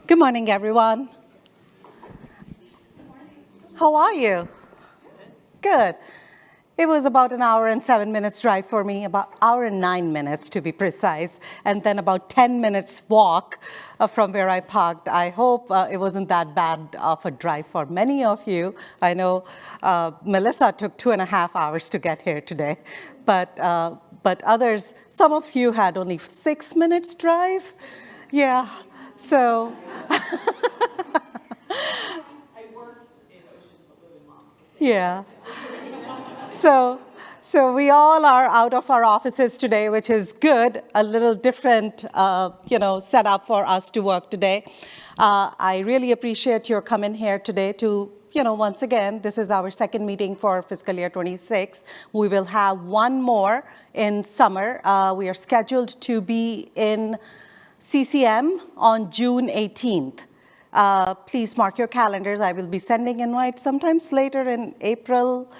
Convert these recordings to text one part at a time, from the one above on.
Good morning, everyone. How are you? Good. It was about an hour and 7 minutes drive for me, about an hour and 9 minutes to be precise, and then about 10 minutes walk from where I parked. I hope it wasn't that bad of a drive for many of you. I know Melissa took 2.5 hours to get here today, but others, some of you had only 6 minutes drive. Yeah, so. Yeah. So we all are out of our offices today, which is good, a little different, setup for us to work today. I really appreciate your coming here today to, once again, this is our second meeting for fiscal year 26. We will have one more in summer. We are scheduled to be in CCM on June 18th. Please mark your calendars. I will be sending invites sometimes later in April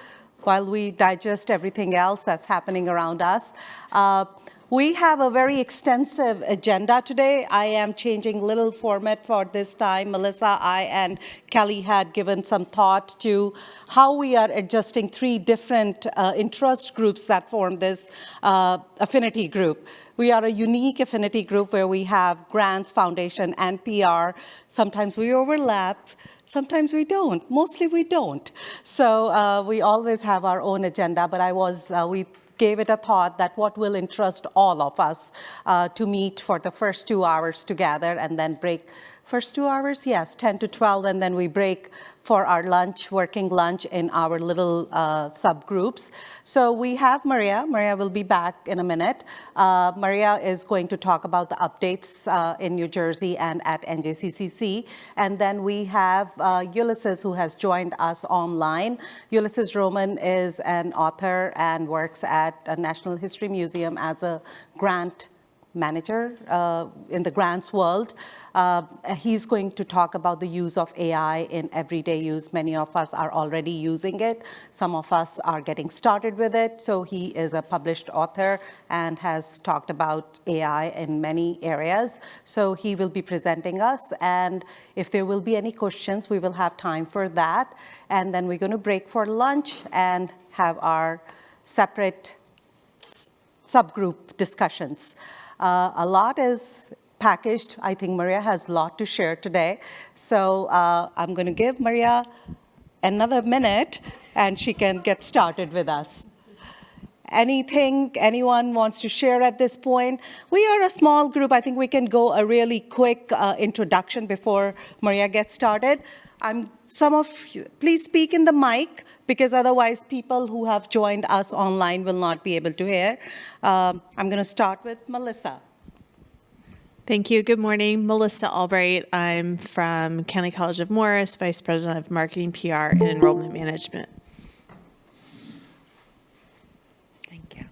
while we digest everything else that's happening around us. We have a very extensive agenda today. I am changing little format for this time. Melissa, I, and Kelly had given some thought to how we are adjusting 3 different interest groups that form this affinity group. We are a unique affinity group where we have grants, foundation, and PR. Sometimes we overlap. Sometimes we don't. Mostly we don't. So we always have our own agenda, but we gave it a thought that what will interest all of us to meet for the first 2 hours together and then break. First 2 hours, yes, 10 to 12, and then we break for our lunch, working lunch in our little subgroups. So we have Maria. Maria will be back in a minute. Maria is going to talk about the updates in New Jersey and at NJCCC. And then we have Ulysses, who has joined us online. Ulysses Roman is an author and works at a National History Museum as a grant manager in the grants world. He's going to talk about the use of AI in everyday use. Many of us are already using it. Some of us are getting started with it. So he is a published author and has talked about AI in many areas. So he will be presenting us. And if there will be any questions, we will have time for that. And then we're going to break for lunch and have our separate subgroup discussions. A lot is packaged. I think Maria has a lot to share today. So I'm going to give Maria another minute, and she can get started with us. Anything anyone wants to share at this point? We are a small group. I think we can go a really quick introduction before Maria gets started. Please speak in the mic, because otherwise people who have joined us online will not be able to hear. I'm going to start with Melissa. Thank you. Good morning. Melissa Albright. I'm from County College of Morris, Vice President of Marketing, PR, and Enrollment Management. Thank you.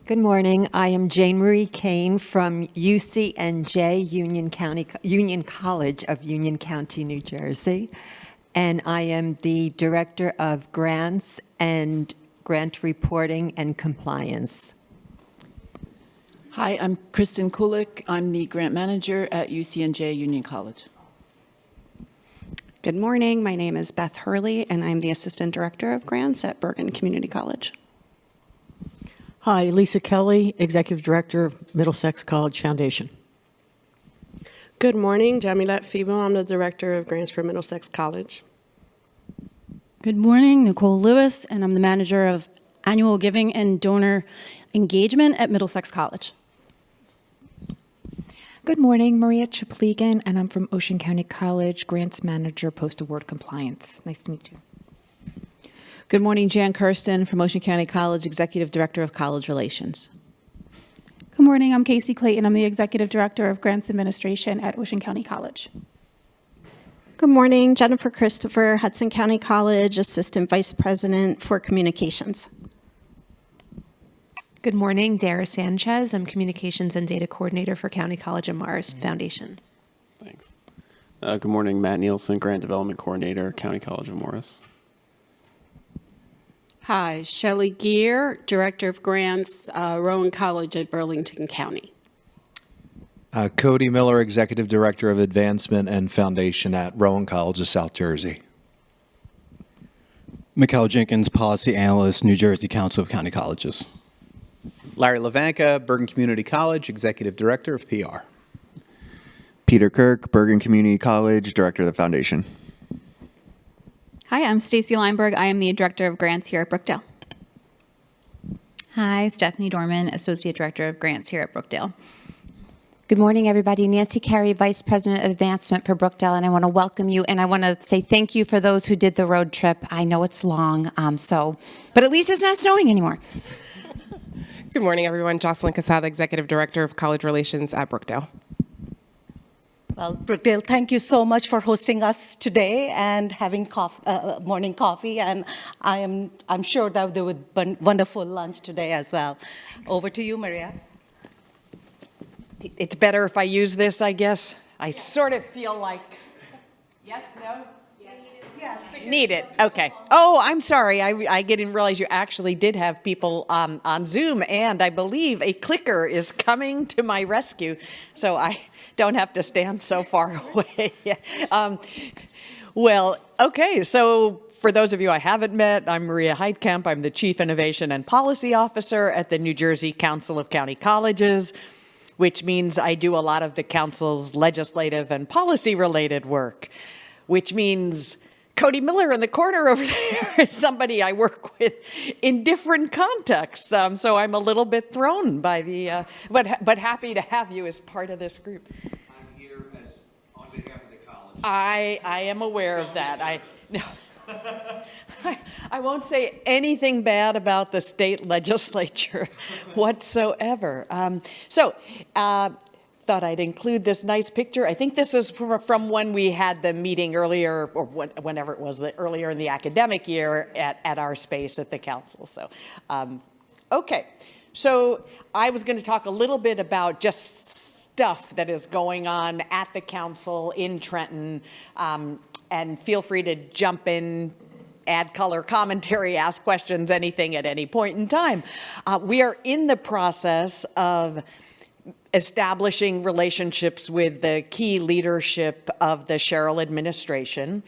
Good morning. I am Jane Marie Kane from UCNJ, Union College of Union County, New Jersey. And I am the Director of Grants and Grant Reporting and Compliance. Hi, I'm Kristen Kulik. I'm the Grant Manager at UCNJ Union College. Good morning. My name is Beth Hurley, and I'm the Assistant Director of Grants at Bergen Community College. Hi, Lisa Kelly, Executive Director of Middlesex College Foundation. Good morning, Jamilat Fibo. I'm the Director of Grants for Middlesex College. Good morning, Nicole Lewis, and I'm the Manager of Annual Giving and Donor Engagement at Middlesex College. Good morning, Maria Chapligan, and I'm from Ocean County College, Grants Manager, Post-Award Compliance. Nice to meet you. Good morning, Jan Kirsten from Ocean County College, Executive Director of College Relations. Good morning, I'm Casey Clayton. I'm the Executive Director of Grants Administration at Ocean County College. Good morning, Jennifer Christopher, Hudson County College, Assistant Vice President for Communications. Good morning, Dara Sanchez. I'm Communications and Data Coordinator for County College of Mars Foundation. Thanks. Good morning, Matt Nielsen, Grant Development Coordinator, County College of Morris. Hi, Shelley Geer, Director of Grants, Rowan College at Burlington County. Cody Miller, Executive Director of Advancement and Foundation at Rowan College of South Jersey. Mikhail Jenkins, Policy Analyst, New Jersey Council of County Colleges. Larry Levanka, Bergen Community College, Executive Director of PR. Peter Kirk, Bergen Community College, Director of the Foundation. Hi, I'm Stacy Lineberg. I am the Director of Grants here at Brookdale. Hi, Stephanie Dorman, Associate Director of Grants here at Brookdale. Good morning, everybody. Nancy Carey, Vice President of Advancement for Brookdale, and I want to welcome you, and I want to say thank you for those who did the road trip. I know it's long, but at least it's not snowing anymore. Good morning, everyone. Jocelyn Casada, Executive Director of College Relations at Brookdale. Well, Brookdale, thank you so much for hosting us today and having morning coffee. And I'm sure that there would be wonderful lunch today as well. Over to you, Maria. It's better if I use this, I guess. I sort of feel like, yes, no? Yes. Need it. Okay. Oh, I'm sorry. I didn't realize you actually did have people on Zoom, and I believe a clicker is coming to my rescue, so I don't have to stand so far away. Well, okay. So for those of you I haven't met, I'm Maria Heidkamp. I'm the Chief Innovation and Policy Officer at the New Jersey Council of County Colleges, which means I do a lot of the council's legislative and policy-related work, which means Cody Miller in the corner over there is somebody I work with in different contexts. So I'm a little bit thrown by the, but happy to have you as part of this group. I'm here on behalf of the college. I am aware of that. I won't say anything bad about the state legislature whatsoever. Thought I'd include this nice picture. I think this is from when we had the meeting earlier, or whenever it was, earlier in the academic year at our space at the council. So, okay. So I was going to talk a little bit about just stuff that is going on at the council in Trenton, and feel free to jump in, add color commentary, ask questions, anything at any point in time. We are in the process of establishing relationships with the key leadership of the Sherrill administration.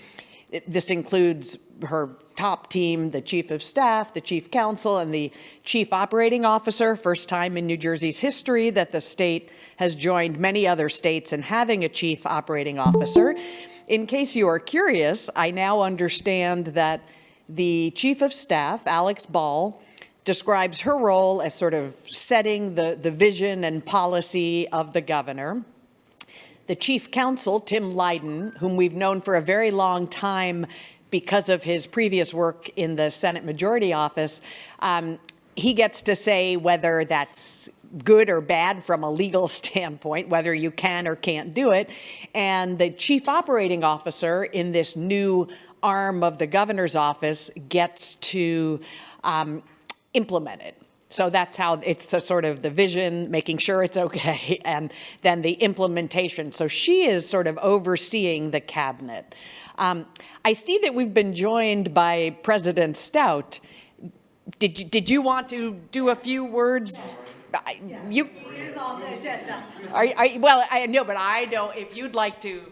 This includes her top team, the chief of staff, the chief counsel, and the chief operating officer. First time in New Jersey's history that the state has joined many other states in having a chief operating officer. In case you are curious, I now understand that the chief of staff, Alex Ball, describes her role as sort of setting the vision and policy of the governor. The chief counsel, Tim Lydon, whom we've known for a very long time because of his previous work in the Senate Majority Office, he gets to say whether that's good or bad from a legal standpoint, whether you can or can't do it. And the chief operating officer in this new arm of the governor's office gets to implement it. So that's how it's a sort of the vision, making sure it's okay, and then the implementation. So she is sort of overseeing the cabinet. I see that we've been joined by President Stout. Did you want to do a few words? You is on the agenda. Well, I know, but I don't. If you'd like to,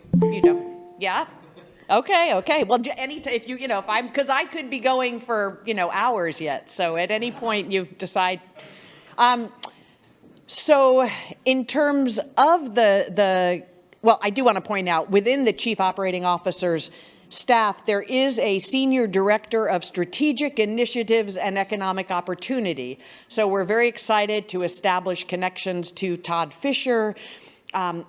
yeah. Okay. Well, if because I could be going for hours yet. So at any point you decide. So in terms of well, I do want to point out within the chief operating officer's staff, there is a senior director of strategic initiatives and economic opportunity. So we're very excited to establish connections to Todd Fisher.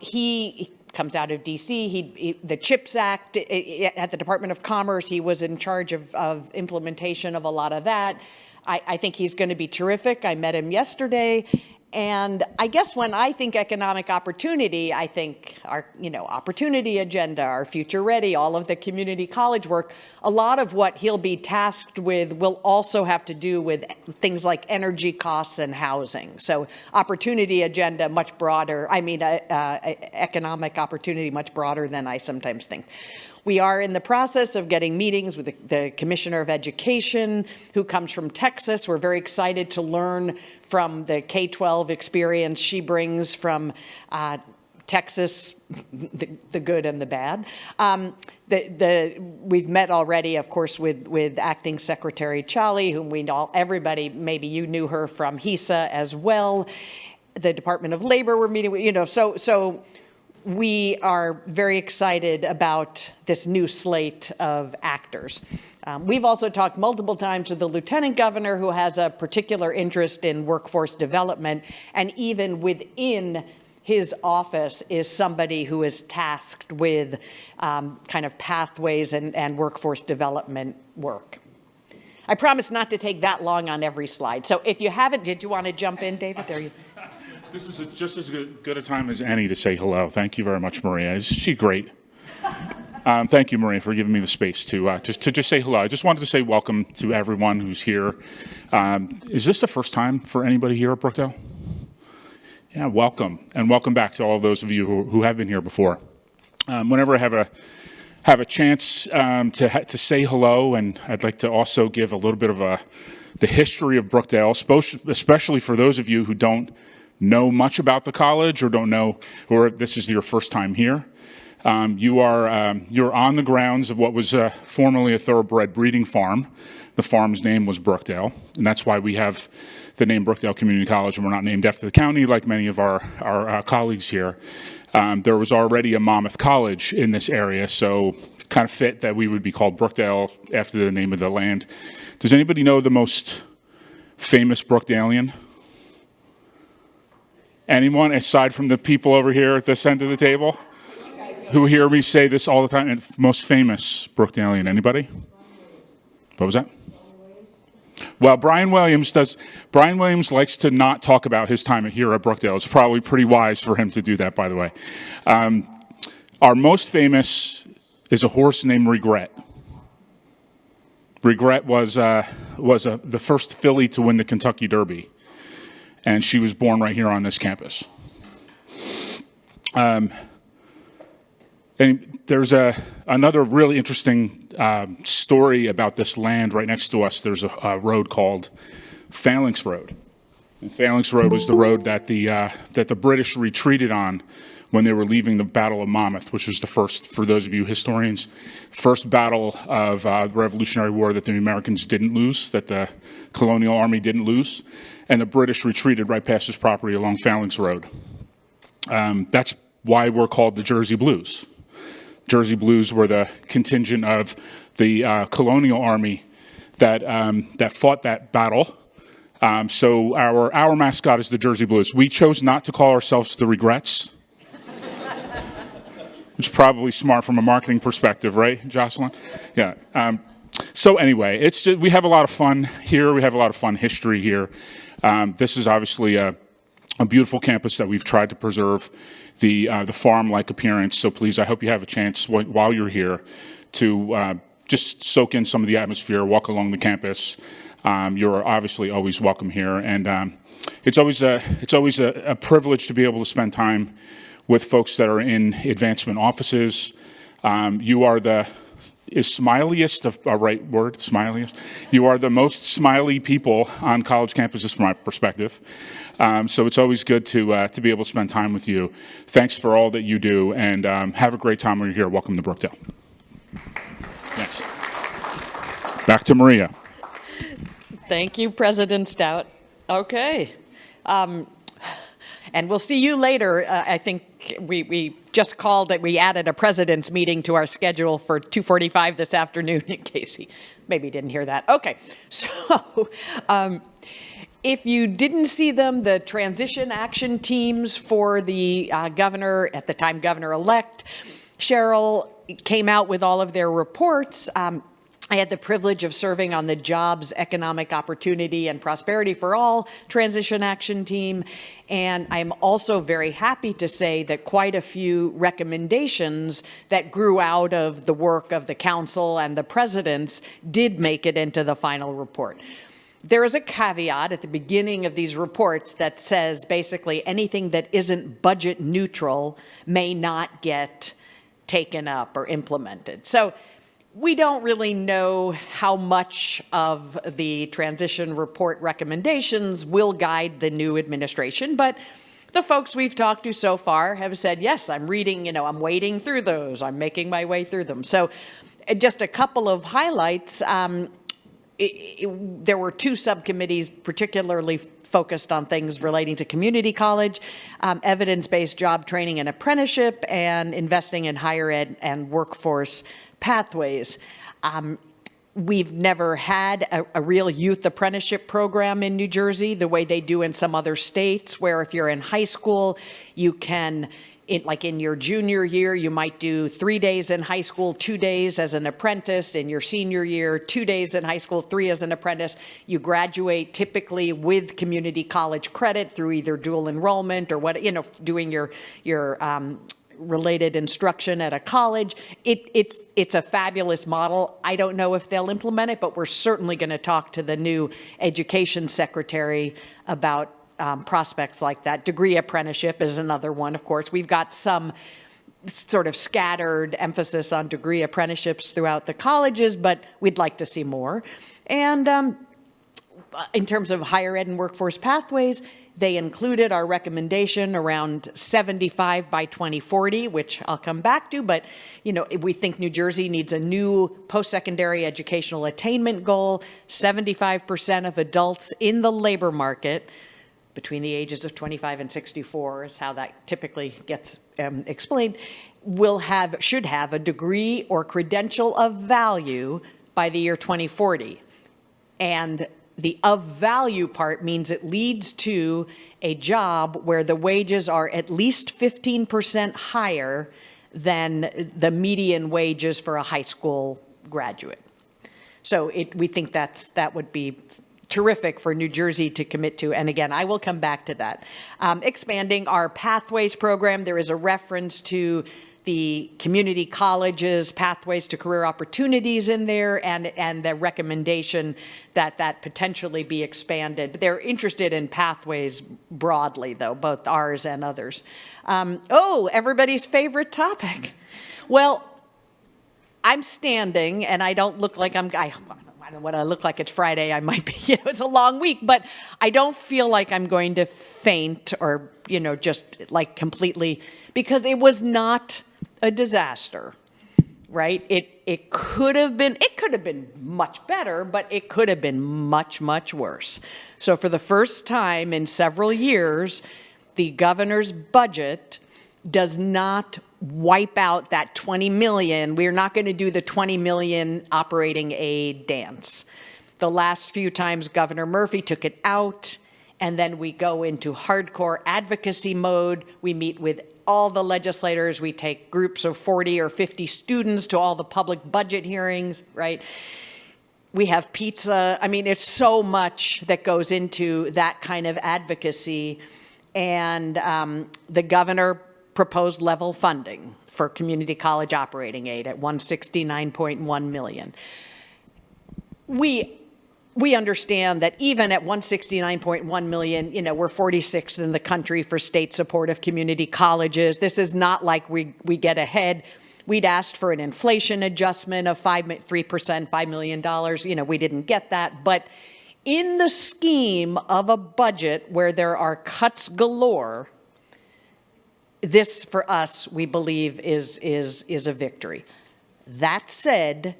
He comes out of DC. The CHIPS Act at the Department of Commerce, he was in charge of implementation of a lot of that. I think he's going to be terrific. I met him yesterday. And I guess when I think economic opportunity, I think our, opportunity agenda, our future ready, all of the community college work, a lot of what he'll be tasked with will also have to do with things like energy costs and housing. So opportunity agenda much broader, economic opportunity much broader than I sometimes think. We are in the process of getting meetings with the Commissioner of Education, who comes from Texas. We're very excited to learn from the K-12 experience she brings from Texas, the good and the bad. We've met already, of course, with Acting Secretary Chali, whom everybody, maybe you knew her from HISA as well. The Department of Labor we're meeting with, so we are very excited about this new slate of actors. We've also talked multiple times with the Lieutenant Governor, who has a particular interest in workforce development, and even within his office is somebody who is tasked with kind of pathways and workforce development work. I promise not to take that long on every slide. So if you haven't, did you want to jump in, David? There you. This is just as good a time as any to say hello. Thank you very much, Maria. Is she great? Thank you, Maria, for giving me the space to just say hello. I just wanted to say welcome to everyone who's here. Is this the first time for anybody here at Brookdale? Yeah, welcome, and welcome back to all of those of you who have been here before. Whenever I have a chance to say hello, and I'd like to also give a little bit of the history of Brookdale, especially for those of you who don't know much about the college or don't know, or this is your first time here. You're on the grounds of what was formerly a thoroughbred breeding farm. The farm's name was Brookdale, and that's why we have the name Brookdale Community College, and we're not named after the county like many of our colleagues here. There was already a Monmouth College in this area, so kind of fit that we would be called Brookdale after the name of the land. Does anybody know the most famous Brookdalian? Anyone, aside from the people over here at this end of the table, who hear me say this all the time? And most famous Brookdalian, anybody? What was that? Well, Brian Williams likes to not talk about his time here at Brookdale. It's probably pretty wise for him to do that, by the way. Our most famous is a horse named Regret. Regret was the first filly to win the Kentucky Derby, and she was born right here on this campus. And there's another really interesting story about this land right next to us. There's a road called Phalanx Road. And Phalanx Road was the road that the British retreated on when they were leaving the Battle of Monmouth, which was the first, for those of you historians, first battle of the Revolutionary War that the Americans didn't lose, that the colonial army didn't lose. And the British retreated right past this property along Phalanx Road. That's why we're called the Jersey Blues. Jersey Blues were the contingent of the colonial army that fought that battle. So our mascot is the Jersey Blues. We chose not to call ourselves the Regrets, which is probably smart from a marketing perspective, right, Jocelyn? Yeah. So anyway, it's just, we have a lot of fun here. We have a lot of fun history here. This is obviously a beautiful campus that we've tried to preserve the farm-like appearance. So please, I hope you have a chance while you're here to just soak in some of the atmosphere, walk along the campus. You're obviously always welcome here, and it's always a privilege to be able to spend time with folks that are in advancement offices. You are is smiliest a right word? Smiliest? You are the most smiley people on college campuses from my perspective. So it's always good to be able to spend time with you. Thanks for all that you do, and have a great time when you're here. Welcome to Brookdale. Thanks. Back to Maria. Thank you, President Stout. Okay. And we'll see you later. I think we just called that we added a president's meeting to our schedule for 2:45 this afternoon, in case he maybe didn't hear that. Okay, so if you didn't see them, the transition action teams for the governor, at the time governor-elect, Cheryl, came out with all of their reports. I had the privilege of serving on the Jobs, Economic Opportunity, and Prosperity for All Transition Action Team, and I'm also very happy to say that quite a few recommendations that grew out of the work of the council and the presidents did make it into the final report. There is a caveat at the beginning of these reports that says basically anything that isn't budget neutral may not get taken up or implemented. So we don't really know how much of the transition report recommendations will guide the new administration, but the folks we've talked to so far have said, yes, I'm reading, I'm wading through those, I'm making my way through them. So just a couple of highlights. There were two subcommittees particularly focused on things relating to community college, evidence-based job training and apprenticeship, and investing in higher ed and workforce pathways. We've never had a real youth apprenticeship program in New Jersey the way they do in some other states, where if you're in high school, you can, like in your junior year, you might do 3 days in high school, 2 days as an apprentice. In your senior year, 2 days in high school, 3 as an apprentice. You graduate typically with community college credit through either dual enrollment or doing your related instruction at a college. It's a fabulous model. I don't know if they'll implement it, but we're certainly going to talk to the new education secretary about prospects like that. Degree apprenticeship is another one, of course. We've got some sort of scattered emphasis on degree apprenticeships throughout the colleges, but we'd like to see more. And in terms of higher ed and workforce pathways, they included our recommendation around 75 by 2040, which I'll come back to, but we think New Jersey needs a new post-secondary educational attainment goal. 75% of adults in the labor market between the ages of 25 and 64 is how that typically gets explained, should have a degree or credential of value by the year 2040. And the of value part means it leads to a job where the wages are at least 15% higher than the median wages for a high school graduate. So we think that would be terrific for New Jersey to commit to. And again, I will come back to that. Expanding our Pathways program, there is a reference to the community colleges, pathways to career opportunities in there, and the recommendation that potentially be expanded. They're interested in pathways broadly, though, both ours and others. Everybody's favorite topic. Well, I'm standing, and I don't look like I don't know what I look like. It's Friday. I might be, it's a long week, but I don't feel like I'm going to faint or, just like completely, because it was not a disaster, right? It could have been much better, but it could have been much, much worse. So for the first time in several years, the governor's budget does not wipe out that 20 million. We're not going to do the 20 million operating aid dance. The last few times Governor Murphy took it out, and then we go into hardcore advocacy mode. We meet with all the legislators. We take groups of 40 or 50 students to all the public budget hearings, right? We have pizza. I mean, it's so much that goes into that kind of advocacy. And the governor proposed level funding for community college operating aid at $169.1 million. We understand that even at $169.1 million, we're 46th in the country for state support of community colleges. This is not like we get ahead. We'd asked for an inflation adjustment of 3%, $5 million. We didn't get that. But in the scheme of a budget where there are cuts galore, this, for us, we believe, is a victory. That said,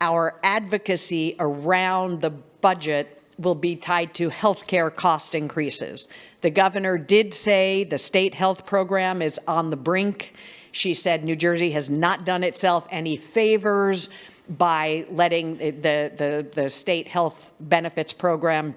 our advocacy around the budget will be tied to healthcare cost increases. The governor did say the state health program is on the brink. She said New Jersey has not done itself any favors by letting the state health benefits program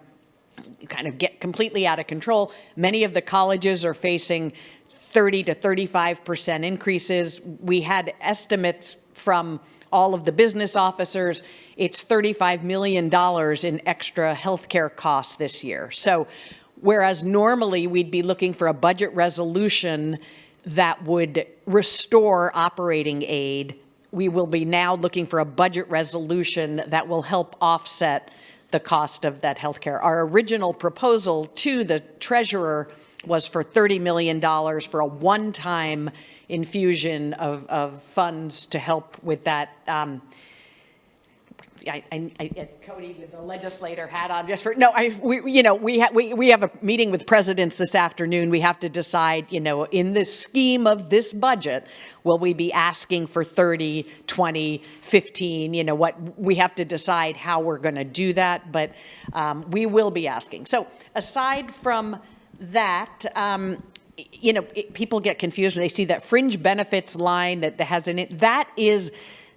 kind of get completely out of control. Many of the colleges are facing 30 to 35% increases. We had estimates from all of the business officers. It's $35 million in extra healthcare costs this year. So whereas normally we'd be looking for a budget resolution that would restore operating aid, we will be now looking for a budget resolution that will help offset the cost of that healthcare. Our original proposal to the treasurer was for $30 million for a one-time infusion of funds to help with that Cody with the legislator hat on just for we have a meeting with presidents this afternoon. We have to decide, in the scheme of this budget, will we be asking for 30, 20, 15, what we have to decide how we're going to do that, but we will be asking. So aside from that, people get confused when they see that fringe benefits line that has in it. That is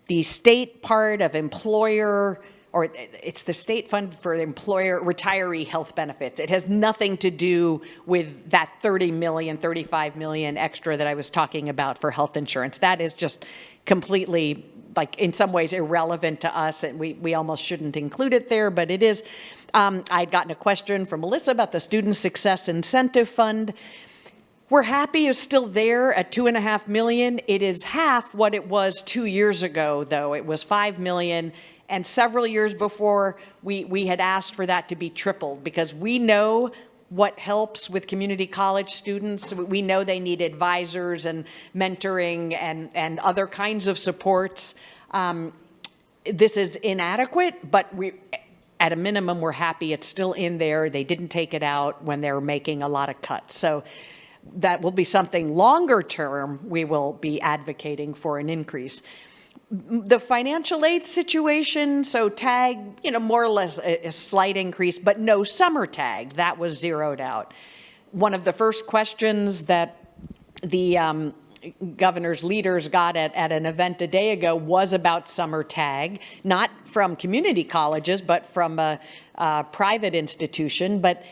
the state part of employer, or it's the state fund for employer retiree health benefits. It has nothing to do with that 30 million, 35 million extra that I was talking about for health insurance. That is just completely, in some ways, irrelevant to us, and we almost shouldn't include it there, but it is. I'd gotten a question from Melissa about the Student Success Incentive Fund. We're happy it's still there at $2.5 million. It is half what it was 2 years ago, though. It was $5 million, and several years before, we had asked for that to be tripled, because we know what helps with community college students. We know they need advisors and mentoring and other kinds of supports. This is inadequate, but at a minimum, we're happy it's still in there. They didn't take it out when they were making a lot of cuts. So that will be something longer term we will be advocating for an increase. The financial aid situation, so TAG, more or less a slight increase, but no summer TAG. That was zeroed out. One of the first questions that the governor's leaders got at an event a day ago was about summer TAG, not from community colleges, but from a private institution. But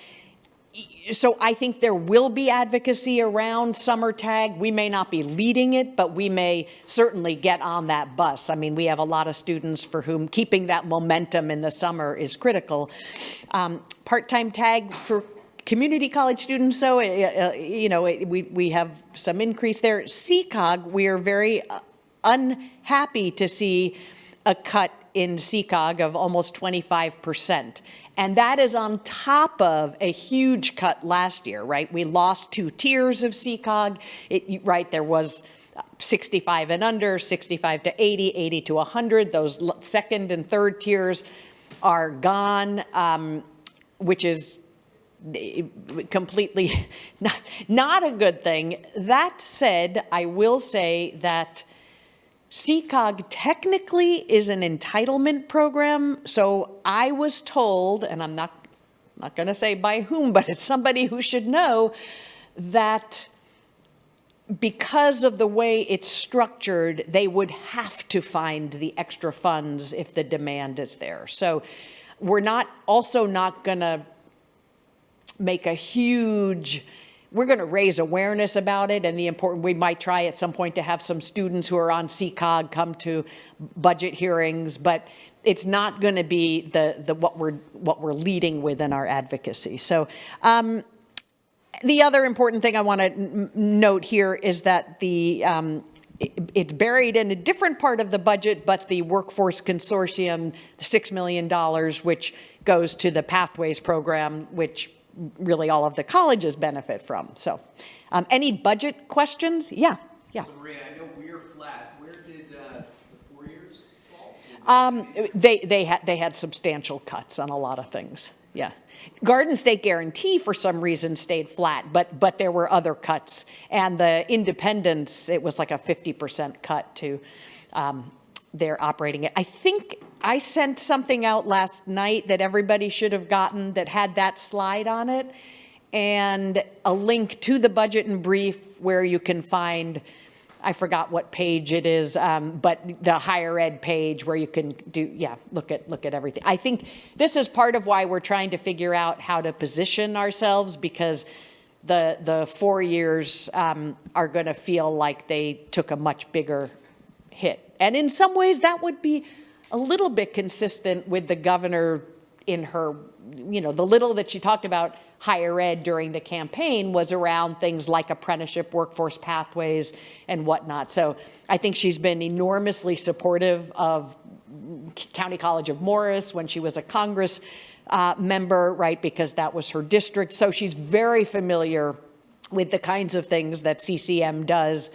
so I think there will be advocacy around summer TAG. We may not be leading it, but we may certainly get on that bus. I mean, we have a lot of students for whom keeping that momentum in the summer is critical. Part-time TAG for community college students, so we have some increase there. CCOG, we are very unhappy to see a cut in CCOG of almost 25%. And that is on top of a huge cut last year, right? We lost 2 tiers of CCOG, there was 65 and under, 65 to 80, 80 to 100. Those second and third tiers are gone, which is completely not a good thing. That said, I will say that CCOG technically is an entitlement program, so I was told, and I'm not going to say by whom, but it's somebody who should know, that because of the way it's structured, they would have to find the extra funds if the demand is there. So we're not going to make a huge. We're going to raise awareness about it, and we might try at some point to have some students who are on CCOG come to budget hearings, but it's not going to be what we're leading with in our advocacy. So the other important thing I want to note here is that it's buried in a different part of the budget, but the Workforce Consortium, $6 million, which goes to the Pathways program, which really all of the colleges benefit from. So any budget questions? Yeah. So Maria, I know we're flat. Where did the 4 years fall? They had substantial cuts on a lot of things. Yeah. Garden State Guarantee for some reason stayed flat, but there were other cuts. And the independents, it was like a 50% cut to their operating it. I think I sent something out last night that everybody should have gotten that had that slide on it, and a link to the budget and brief where you can find, I forgot what page it is, but the higher ed page where you can look at everything. I think this is part of why we're trying to figure out how to position ourselves, because the 4 years are going to feel like they took a much bigger hit. And in some ways that would be a little bit consistent with the governor in her, the little that she talked about higher ed during the campaign was around things like apprenticeship, workforce pathways, and whatnot. So I think she's been enormously supportive of County College of Morris when she was a Congress member, right, because that was her district. So she's very familiar with the kinds of things that CCM does,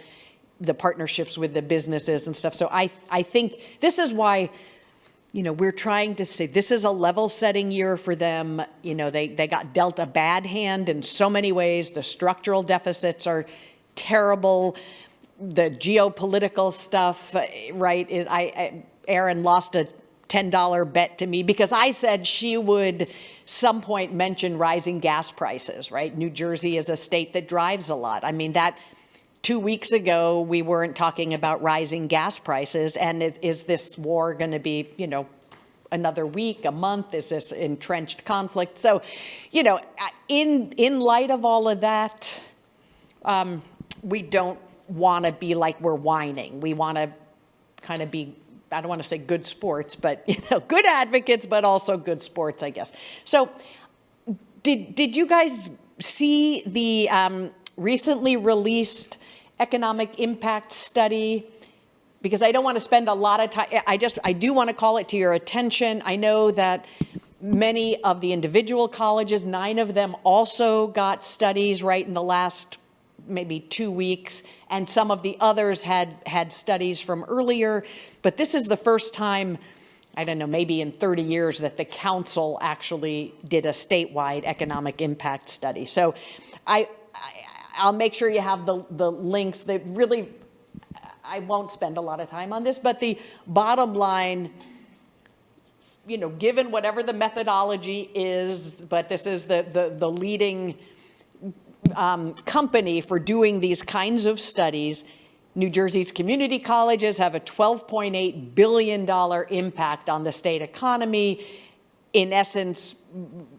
the partnerships with the businesses and stuff. So I think this is why, we're trying to say this is a level setting year for them. They got dealt a bad hand in so many ways. The structural deficits are terrible. The geopolitical stuff, right? Erin lost a $10 bet to me because I said she would some point mention rising gas prices, right? New Jersey is a state that drives a lot. I mean, that 2 weeks ago, we weren't talking about rising gas prices. And is this war going to be, another week, a month? Is this entrenched conflict? So, in light of all of that, we don't want to be like we're whining. We want to kind of be, I don't want to say good sports, but good advocates, but also good sports, I guess. So did you guys see the recently released economic impact study? Because I don't want to spend a lot of time. I do want to call it to your attention. I know that many of the individual colleges, 9 of them also got studies right in the last maybe 2 weeks, and some of the others had studies from earlier. But this is the first time, I don't know, maybe in 30 years that the council actually did a statewide economic impact study. So I'll make sure you have the links. That really, I won't spend a lot of time on this, but the bottom line, given whatever the methodology is, but this is the leading company for doing these kinds of studies. New Jersey's community colleges have a $12.8 billion impact on the state economy, in essence,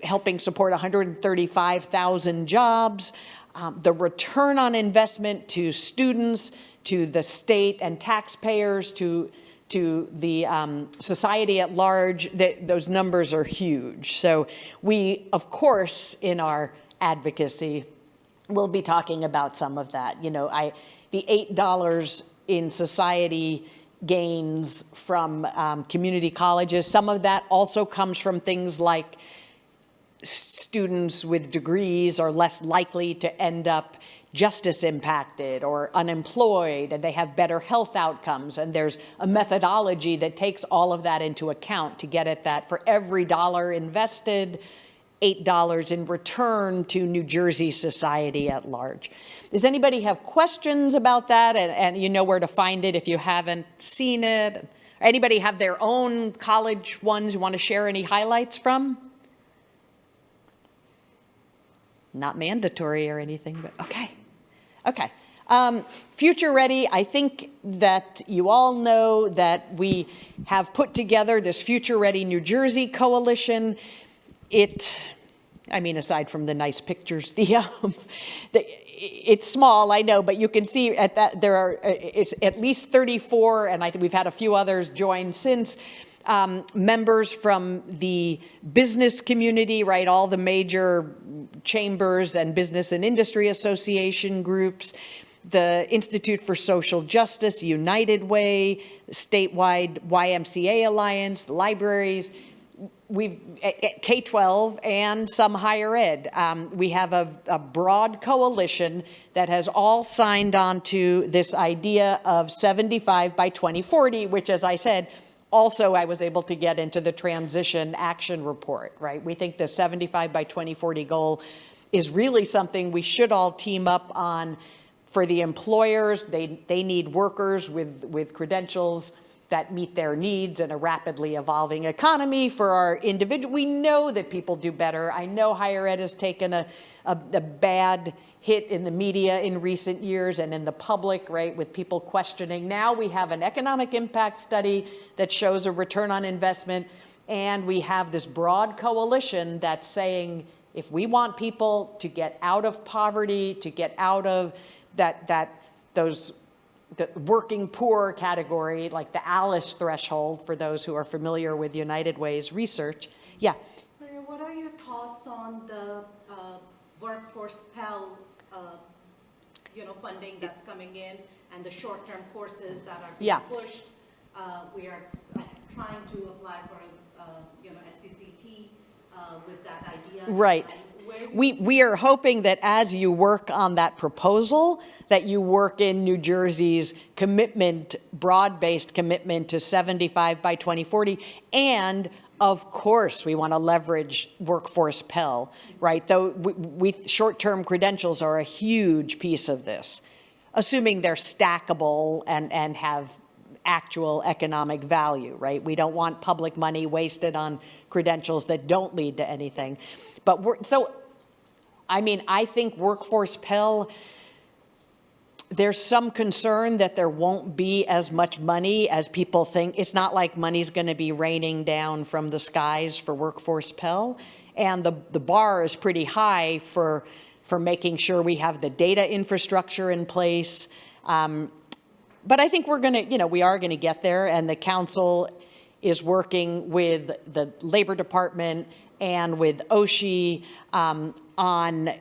helping support 135,000 jobs. The return on investment to students, to the state and taxpayers, to the society at large, those numbers are huge. So we, of course, in our advocacy, we'll be talking about some of that. The $8 in society gains from community colleges, some of that also comes from things like students with degrees are less likely to end up justice impacted or unemployed, and they have better health outcomes. And there's a methodology that takes all of that into account to get at that. For every dollar invested, $8 in return to New Jersey society at large. Does anybody have questions about that? And you know where to find it if you haven't seen it. Anybody have their own college ones you want to share any highlights from? Not mandatory or anything, but okay. Okay. Future Ready, I think that you all know that we have put together this Future Ready New Jersey coalition. Aside from the nice pictures, it's small, I know, but you can see at that it's at least 34, and we've had a few others join since, members from the business community, right? All the major chambers and business and industry association groups, the Institute for Social Justice, United Way, statewide YMCA Alliance, the libraries. We've K-12 and some higher ed. We have a broad coalition that has all signed on to this idea of 75 by 2040, which, as I said, also I was able to get into the transition action report, right? We think the 75 by 2040 goal is really something we should all team up on. For the employers, they need workers with credentials that meet their needs in a rapidly evolving economy. For our individual, we know that people do better. I know higher ed has taken a bad hit in the media in recent years and in the public, right, with people questioning. Now we have an economic impact study that shows a return on investment, and we have this broad coalition that's saying if we want people to get out of poverty, to get out of the working poor category, like the ALICE threshold, for those who are familiar with United Way's research. Yeah. Maria, what are your thoughts on the workforce Pell, funding that's coming in and the short-term courses that are being pushed? We are trying to apply for, SCCT with that idea. Right. we are hoping that as you work on that proposal, that you work in New Jersey's commitment, broad-based commitment to 75 by 2040, and of course, we want to leverage workforce Pell, right? Though short-term credentials are a huge piece of this, assuming they're stackable and have actual economic value, right? We don't want public money wasted on credentials that don't lead to anything. But I think workforce Pell, there's some concern that there won't be as much money as people think. It's not like money's going to be raining down from the skies for workforce Pell. And the bar is pretty high for making sure we have the data infrastructure in place. But I think we are going to get there, and the council is working with the Labor Department and with OSHI on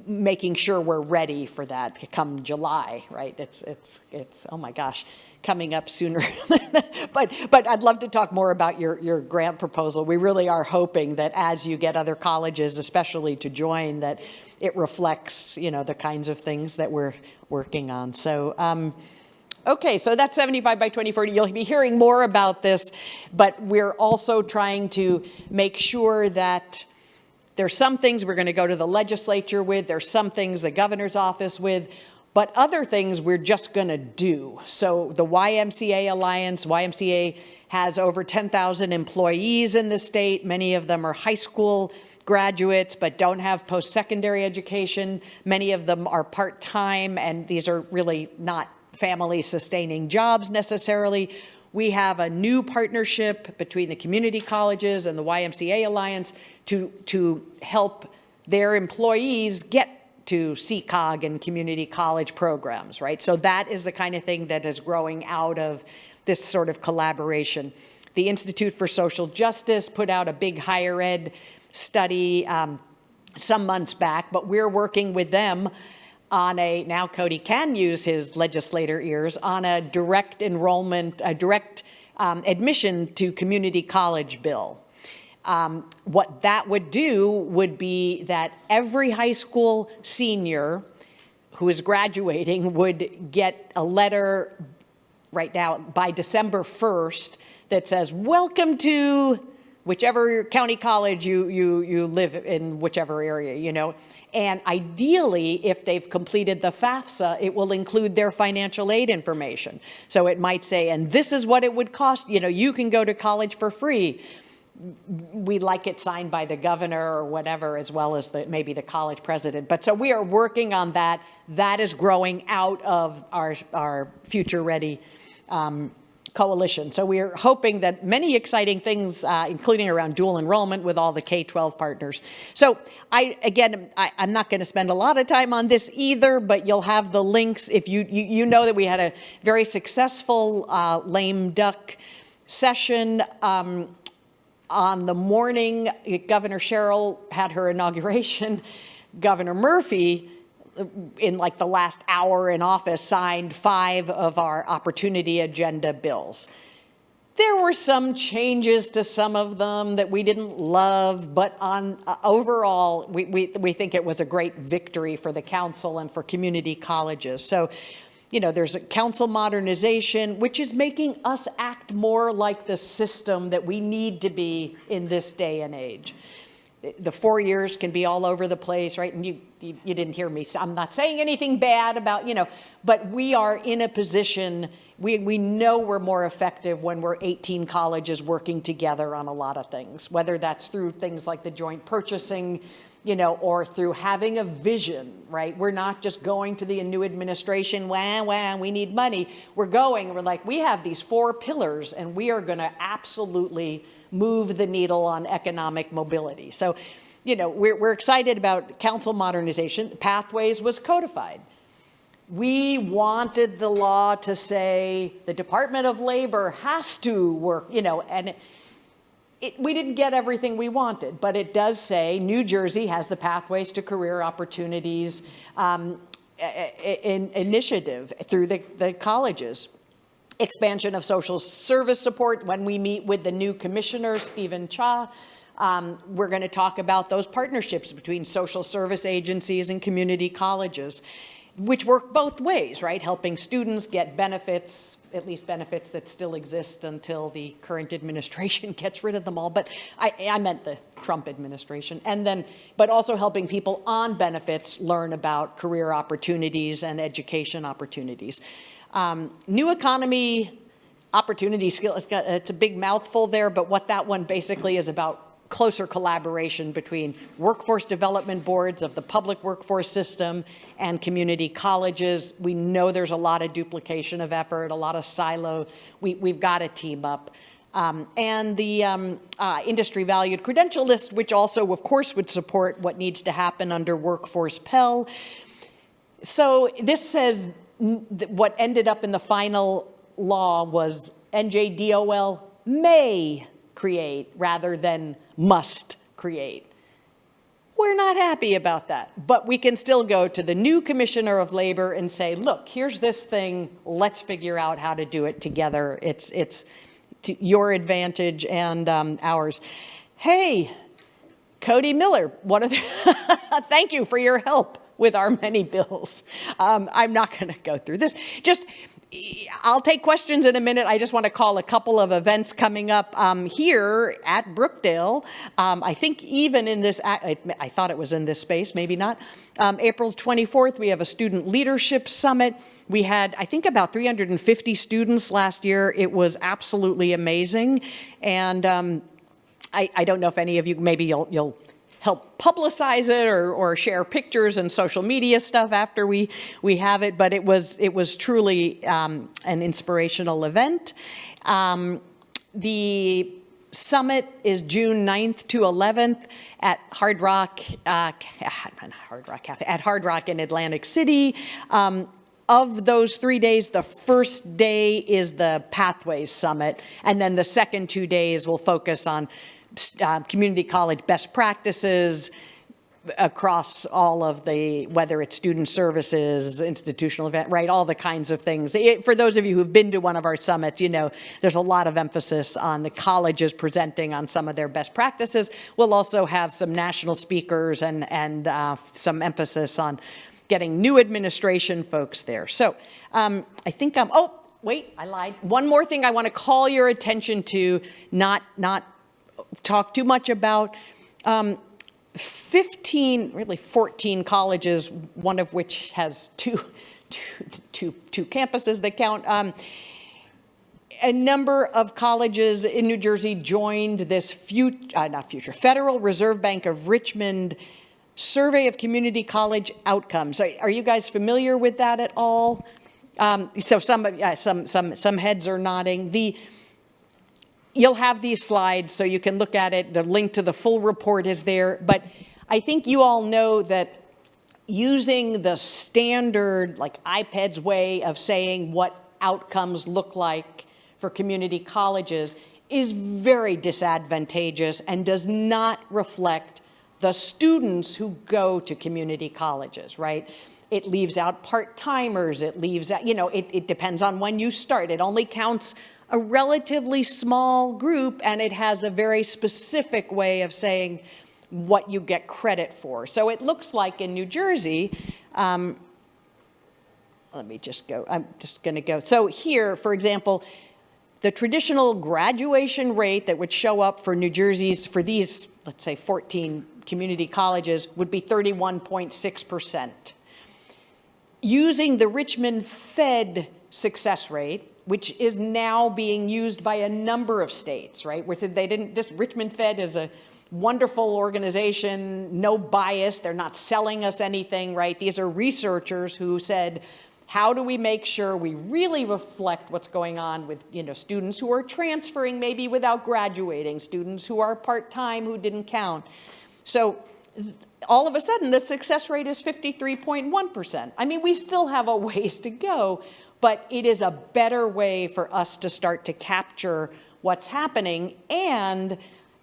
making sure we're ready for that come July, right? It's oh my gosh, coming up sooner. but I'd love to talk more about your grant proposal. We really are hoping that as you get other colleges, especially to join, that it reflects, the kinds of things that we're working on. So. Okay, so that's 75 by 2040. You'll be hearing more about this, but we're also trying to make sure that there's some things we're going to go to the legislature with, there's some things the governor's office with, but other things we're just going to do. So the YMCA Alliance, YMCA has over 10,000 employees in the state. Many of them are high school graduates but don't have post-secondary education. Many of them are part-time, and these are really not family-sustaining jobs necessarily. We have a new partnership between the community colleges and the YMCA Alliance to help their employees get to CCOG and community college programs, right? So that is the kind of thing that is growing out of this sort of collaboration. The Institute for Social Justice put out a big higher ed study some months back, but we're working with them on now Cody can use his legislator ears, on a direct enrollment, a direct admission to community college bill. What that would do would be that every high school senior who is graduating would get a letter right now by December 1st that says, welcome to whichever county college you live in, whichever area, And ideally, if they've completed the FAFSA, it will include their financial aid information. So it might say, and this is what it would cost, you can go to college for free. We'd like it signed by the governor or whatever, as well as maybe the college president. But so we are working on that. That is growing out of our Future Ready coalition. So we're hoping that many exciting things, including around dual enrollment with all the K-12 partners. So I'm not going to spend a lot of time on this either, but you'll have the links. If you know that we had a very successful lame duck session on the morning Governor Sherrill had her inauguration. Governor Murphy, in like the last hour in office, signed 5 of our opportunity agenda bills. There were some changes to some of them that we didn't love, but on overall, we think it was a great victory for the council and for community colleges. So, there's a council modernization, which is making us act more like the system that we need to be in this day and age. The 4 years can be all over the place, right? And you didn't hear me. I'm not saying anything bad about, but we are in a position, we know we're more effective when we're 18 colleges working together on a lot of things, whether that's through things like the joint purchasing, or through having a vision, right? We're not just going to the new administration, wah, we need money. We're like, we have these 4 pillars, and we are going to absolutely move the needle on economic mobility. So, we're excited about council modernization. Pathways was codified. We wanted the law to say the Department of Labor has to work, and we didn't get everything we wanted, but it does say New Jersey has the Pathways to Career Opportunities initiative through the colleges. Expansion of social service support when we meet with the new commissioner, Stephen Cha. We're going to talk about those partnerships between social service agencies and community colleges, which work both ways, right? Helping students get benefits, at least benefits that still exist until the current administration gets rid of them all. But I meant the Trump administration. And then, but also helping people on benefits learn about career opportunities and education opportunities. New economy opportunity skill, it's a big mouthful there, but what that one basically is about closer collaboration between workforce development boards of the public workforce system and community colleges. We know there's a lot of duplication of effort, a lot of silo. We've got to team up. And the industry valued credential list, which also, of course, would support what needs to happen under Workforce Pell. So this says what ended up in the final law was NJDOL may create rather than must create. We're not happy about that, but we can still go to the new Commissioner of Labor and say, look, here's this thing, let's figure out how to do it together. It's to your advantage and ours. Hey, Cody Miller, thank you for your help with our many bills. I'm not going to go through this. I'll take questions in a minute. I just want to call a couple of events coming up here at Brookdale. I think even in this, I thought it was in this space, maybe not. April 24th, we have a student leadership summit. We had, I think, about 350 students last year. It was absolutely amazing. And I don't know if any of you, maybe you'll help publicize it or share pictures and social media stuff after we have it, but it was truly an inspirational event. The summit is June 9th to 11th at Hard Rock in Atlantic City. Of those 3 days, the first day is the Pathways Summit, and then the second 2 days will focus on community college best practices across all of the, whether it's student services, institutional event, right, all the kinds of things. For those of you who've been to one of our summits, you know there's a lot of emphasis on the colleges presenting on some of their best practices. We'll also have some national speakers and some emphasis on getting new administration folks there. So I think oh, wait, I lied. One more thing I want to call your attention to, not talk too much about. 14 colleges, one of which has two campuses that count. A number of colleges in New Jersey joined this Federal Reserve Bank of Richmond Survey of Community College Outcomes. Are you guys familiar with that at all? So some heads are nodding. You'll have these slides so you can look at it. The link to the full report is there. But I think you all know that using the standard, like iPad's way of saying what outcomes look like for community colleges is very disadvantageous and does not reflect the students who go to community colleges, right? It leaves out part-timers. It leaves out, it depends on when you start. It only counts a relatively small group, and it has a very specific way of saying what you get credit for. So it looks like in New Jersey, let me just go, I'm just going to go. So here, for example, the traditional graduation rate that would show up for New Jersey's, for these, let's say 14 community colleges, would be 31.6%. Using the Richmond Fed success rate, which is now being used by a number of states, right? Where this Richmond Fed is a wonderful organization, no bias, they're not selling us anything, right? These are researchers who said, how do we make sure we really reflect what's going on with students who are transferring maybe without graduating, students who are part-time who didn't count. So all of a sudden, the success rate is 53.1%. I mean, we still have a ways to go, but it is a better way for us to start to capture what's happening. And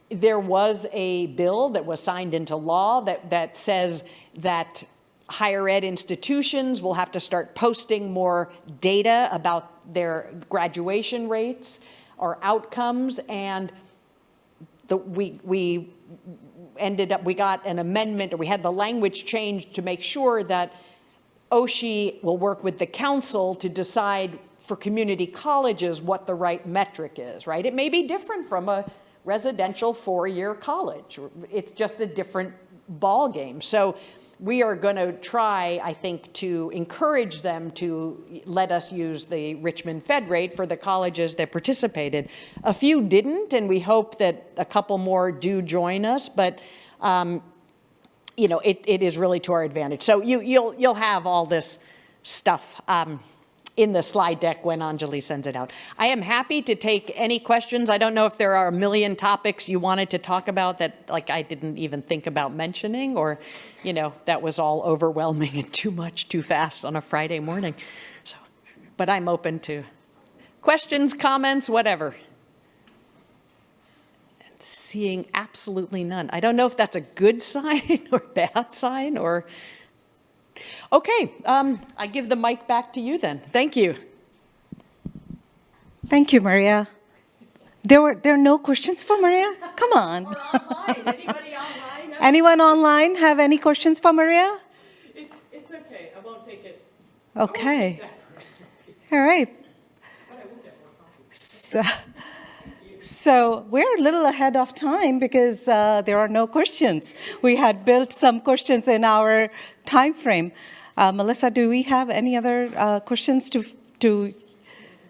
there was a bill that was signed into law that says that higher ed institutions will have to start posting more data about their graduation rates or outcomes. And we ended up, we got an amendment, or we had the language changed to make sure that OSHI will work with the council to decide for community colleges what the right metric is, right? It may be different from a residential four-year college. It's just a different ballgame. So we are going to try, I think, to encourage them to let us use the Richmond Fed rate for the colleges that participated. A few didn't, and we hope that a couple more do join us, but you know, it is really to our advantage. So you'll have all this stuff in the slide deck when Anjali sends it out. I am happy to take any questions. I don't know if there are a million topics you wanted to talk about that, like, I didn't even think about mentioning, or, you know, that was all overwhelming and too much, too fast on a Friday morning. So, but I'm open to questions, comments, whatever. And seeing absolutely none. I don't know if that's a good sign or bad sign, or... Okay, I give the mic back to you then. Thank you. Thank you, Maria. There are no questions for Maria? Come on. Or online. Anybody online? No? Anyone online have any questions for Maria? It's okay. I won't take it. Okay. All right. So we're a little ahead of time because there are no questions. We had built some questions in our time frame. Melissa, do we have any other questions to?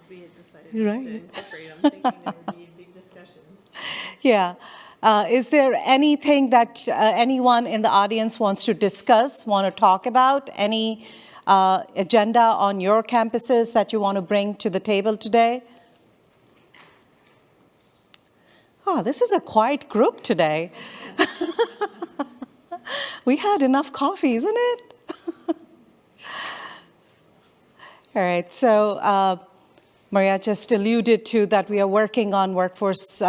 We had decided right. to incorporate them, thinking there would be big discussions. Yeah. Is there anything that anyone in the audience wants to discuss, want to talk about? Any agenda on your campuses that you want to bring to the table today? Oh, this is a quiet group today. We had enough coffee, isn't it? All right, so Maria just alluded to that we are working on workforce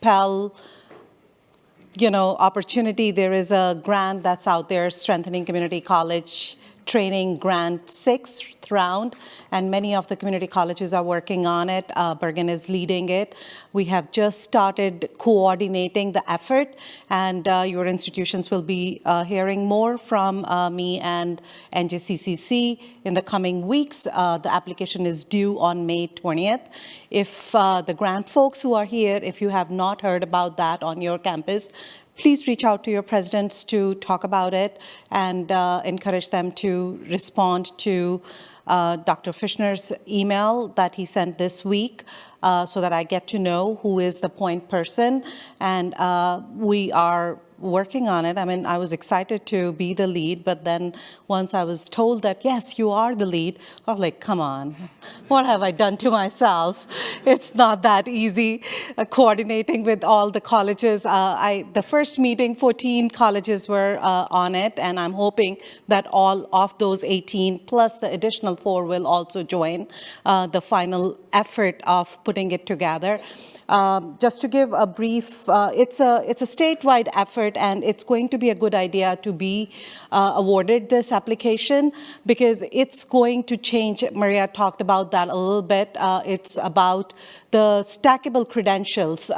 Pell, you know, opportunity. There is a grant that's out there, Strengthening Community College Training Grant 6th round, and many of the community colleges are working on it. Bergen is leading it. We have just started coordinating the effort, and your institutions will be hearing more from me and NJCCC in the coming weeks. The application is due on May 20th. If the grant folks who are here, if you have not heard about that on your campus, please reach out to your presidents to talk about it and encourage them to respond to Dr. Fishner's email that he sent this week so that I get to know who is the point person. And we are working on it. I mean, I was excited to be the lead, but then once I was told that, yes, you are the lead, I was like, come on, what have I done to myself? It's not that easy coordinating with all the colleges. The first meeting, 14 colleges were on it, and I'm hoping that all of those 18 plus the additional 4 will also join the final effort of putting it together. Just to give a brief, it's a statewide effort, and it's going to be a good idea to be awarded this application because it's going to change. Maria talked about that a little bit. It's about the stackable credentials.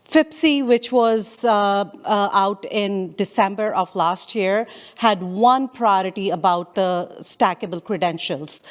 FIPSI, which was out in December of last year, had one priority about the stackable credentials.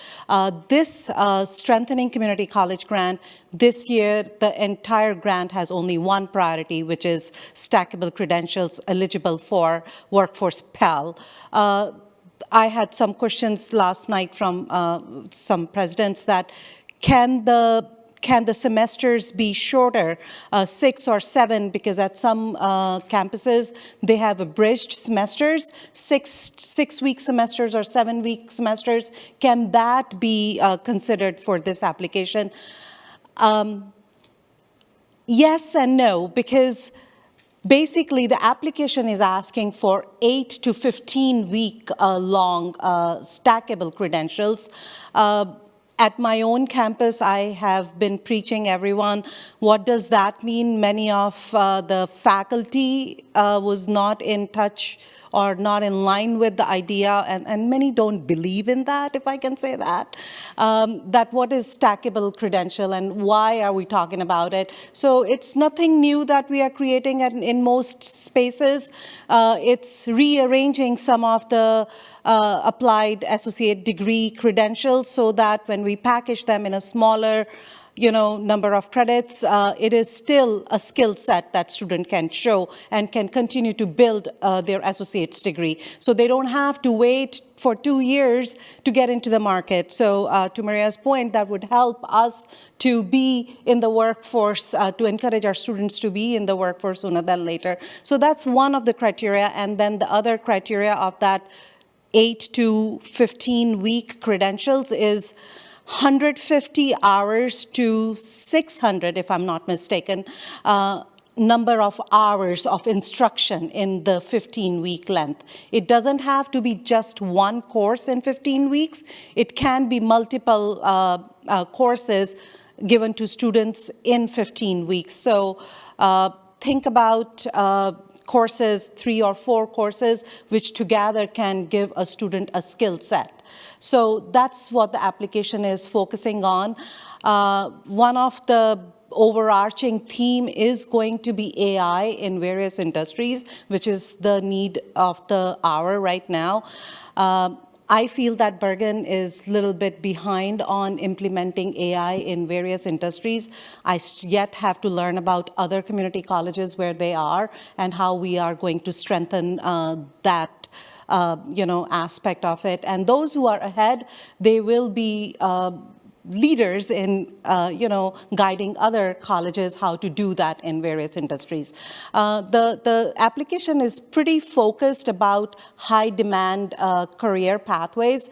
This Strengthening Community College grant, this year, the entire grant has only one priority, which is stackable credentials eligible for workforce Pell. I had some questions last night from some presidents that can the semesters be shorter, 6 or 7, because at some campuses, they have abridged semesters, 6-week semesters or 7-week semesters. Can that be considered for this application? Yes and no, because basically the application is asking for 8 to 15-week long stackable credentials. At my own campus, I have been preaching everyone, what does that mean? Many of the faculty was not in touch or not in line with the idea, and many don't believe in that, if I can say that, that what is stackable credential and why are we talking about it. So it's nothing new that we are creating in most spaces. It's rearranging some of the applied associate degree credentials so that when we package them in a smaller number of credits, it is still a skill set that student can show and can continue to build their associate's degree. So they don't have to wait for 2 years to get into the market. So to Maria's point, that would help us to be in the workforce, to encourage our students to be in the workforce sooner than later. So that's one of the criteria. And then the other criteria of that 8 to 15-week credentials is 150 hours to 600, if I'm not mistaken, number of hours of instruction in the 15-week length. It doesn't have to be just one course in 15 weeks. It can be multiple courses given to students in 15 weeks. So think about courses, 3 or 4 courses, which together can give a student a skill set. So that's what the application is focusing on. One of the overarching theme is going to be AI in various industries, which is the need of the hour right now. I feel that Bergen is a little bit behind on implementing AI in various industries. I yet have to learn about other community colleges where they are and how we are going to strengthen that aspect of it. And those who are ahead, they will be leaders in, guiding other colleges how to do that in various industries. The application is pretty focused about high demand career pathways.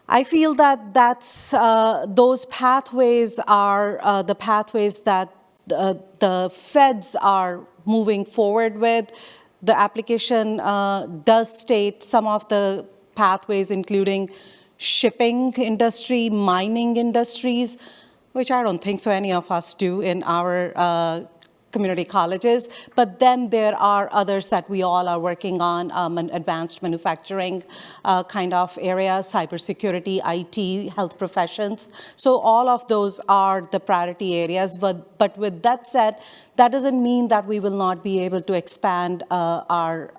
I feel that those pathways are the pathways that the feds are moving forward with. The application does state some of the pathways, including shipping industry, mining industries, which I don't think so any of us do in our community colleges. But then there are others that we all are working on, advanced manufacturing kind of areas, cybersecurity, IT, health professions. So all of those are the priority areas. But with that said, that doesn't mean that we will not be able to expand our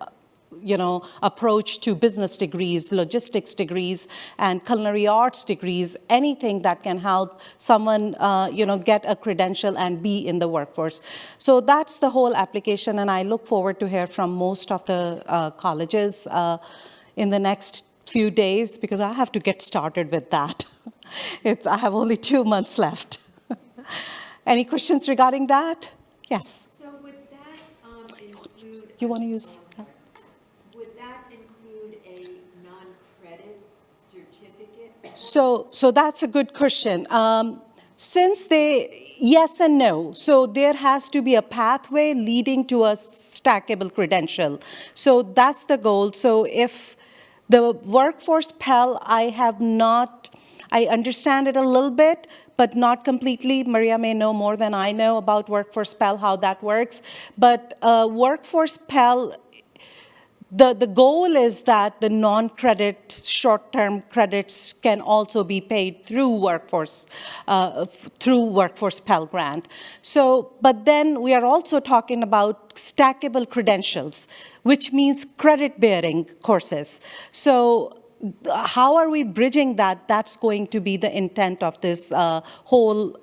approach to business degrees, logistics degrees, and culinary arts degrees, anything that can help someone, get a credential and be in the workforce. So that's the whole application, and I look forward to hear from most of the colleges in the next few days, because I have to get started with that. I have only 2 months left. Any questions regarding that? Yes. So would that include... You want to use that? So that's a good question. Yes and no. So there has to be a pathway leading to a stackable credential. So that's the goal. So if the workforce Pell, I understand it a little bit, but not completely. Maria may know more than I know about workforce Pell, how that works. But workforce Pell, the goal is that the non-credit short-term credits can also be paid through workforce Pell grant. So, but then we are also talking about stackable credentials, which means credit-bearing courses. So how are we bridging that? That's going to be the intent of this whole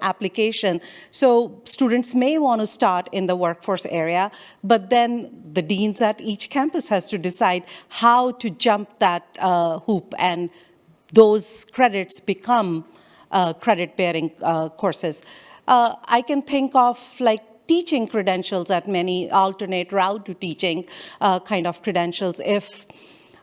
application. So students may want to start in the workforce area, but then the deans at each campus has to decide how to jump that hoop, and those credits become credit-bearing courses. I can think of teaching credentials at many, alternate route to teaching kind of credentials. If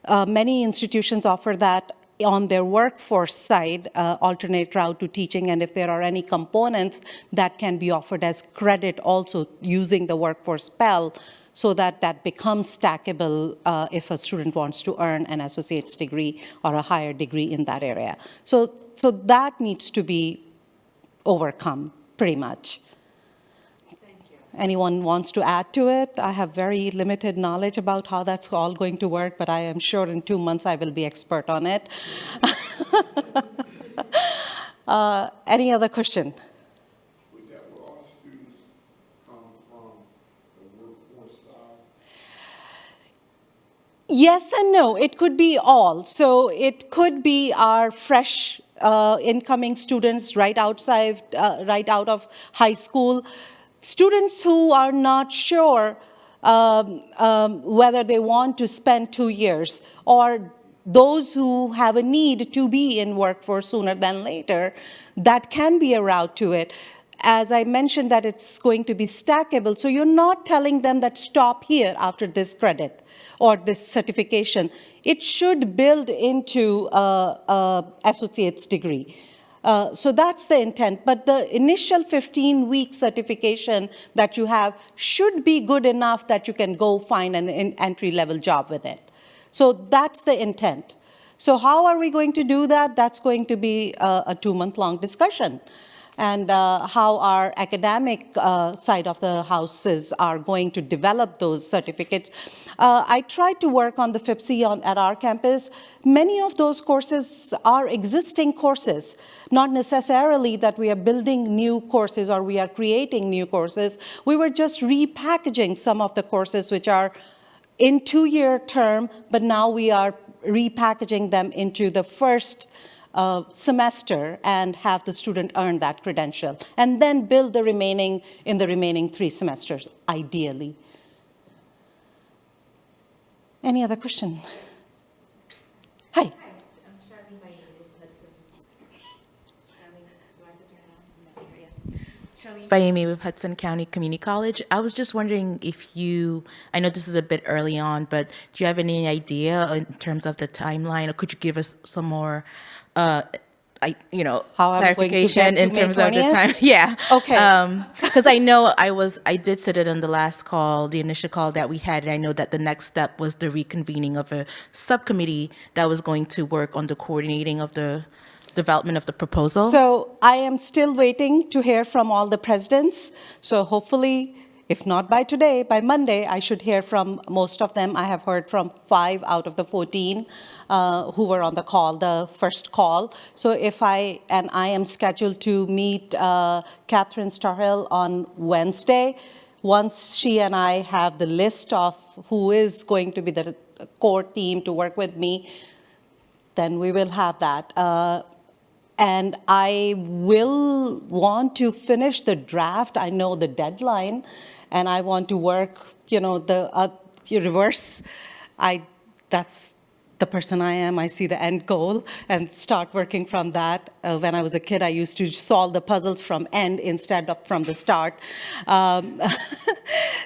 many institutions offer that on their workforce side, alternate route to teaching, and if there are any components that can be offered as credit also using the workforce Pell, so that becomes stackable if a student wants to earn an associate's degree or a higher degree in that area. So that needs to be overcome, pretty much. anyone wants to add to it. I have very limited knowledge about how that's all going to work, but I am sure in 2 months I will be expert on it. Any other question? Yes and no. It could be all. So it could be our fresh incoming students right out of high school, students who are not sure whether they want to spend 2 years, or those who have a need to be in workforce sooner than later. That can be a route to it. As I mentioned, that it's going to be stackable, so you're not telling them that stop here after this credit or this certification. It should build into an associate's degree. So that's the intent. But the initial 15-week certification that you have should be good enough that you can go find an entry-level job with it. So that's the intent. So how are we going to do that? That's going to be a 2-month-long discussion. And how our academic side of the houses are going to develop those certificates. I tried to work on the FIPSI at our campus. Many of those courses are existing courses, not necessarily that we are building new courses or we are creating new courses. We were just repackaging some of the courses which are in 2-year term, but now we are repackaging them into the first semester and have the student earn that credential, and then build the remaining in the remaining 3 semesters, ideally. Any other question? Hi. Amy with Hudson County Community College. I was just wondering if I know this is a bit early on, but do you have any idea in terms of the timeline, or could you give us some more clarification in terms of the time? Yeah. Okay. Because I know I did sit in on the last call, the initial call that we had, and I know that the next step was the reconvening of a subcommittee that was going to work on the coordinating of the development of the proposal. So I am still waiting to hear from all the presidents. So hopefully, if not by today, by Monday, I should hear from most of them. I have heard from 5 out of the 14 who were on the call, the first call. So I am scheduled to meet Catherine Starhill on Wednesday. Once she and I have the list of who is going to be the core team to work with me, then we will have that. And I will want to finish the draft. I know the deadline, and I want to work, the reverse. That's the person I am. I see the end goal and start working from that. When I was a kid, I used to solve the puzzles from end instead of from the start.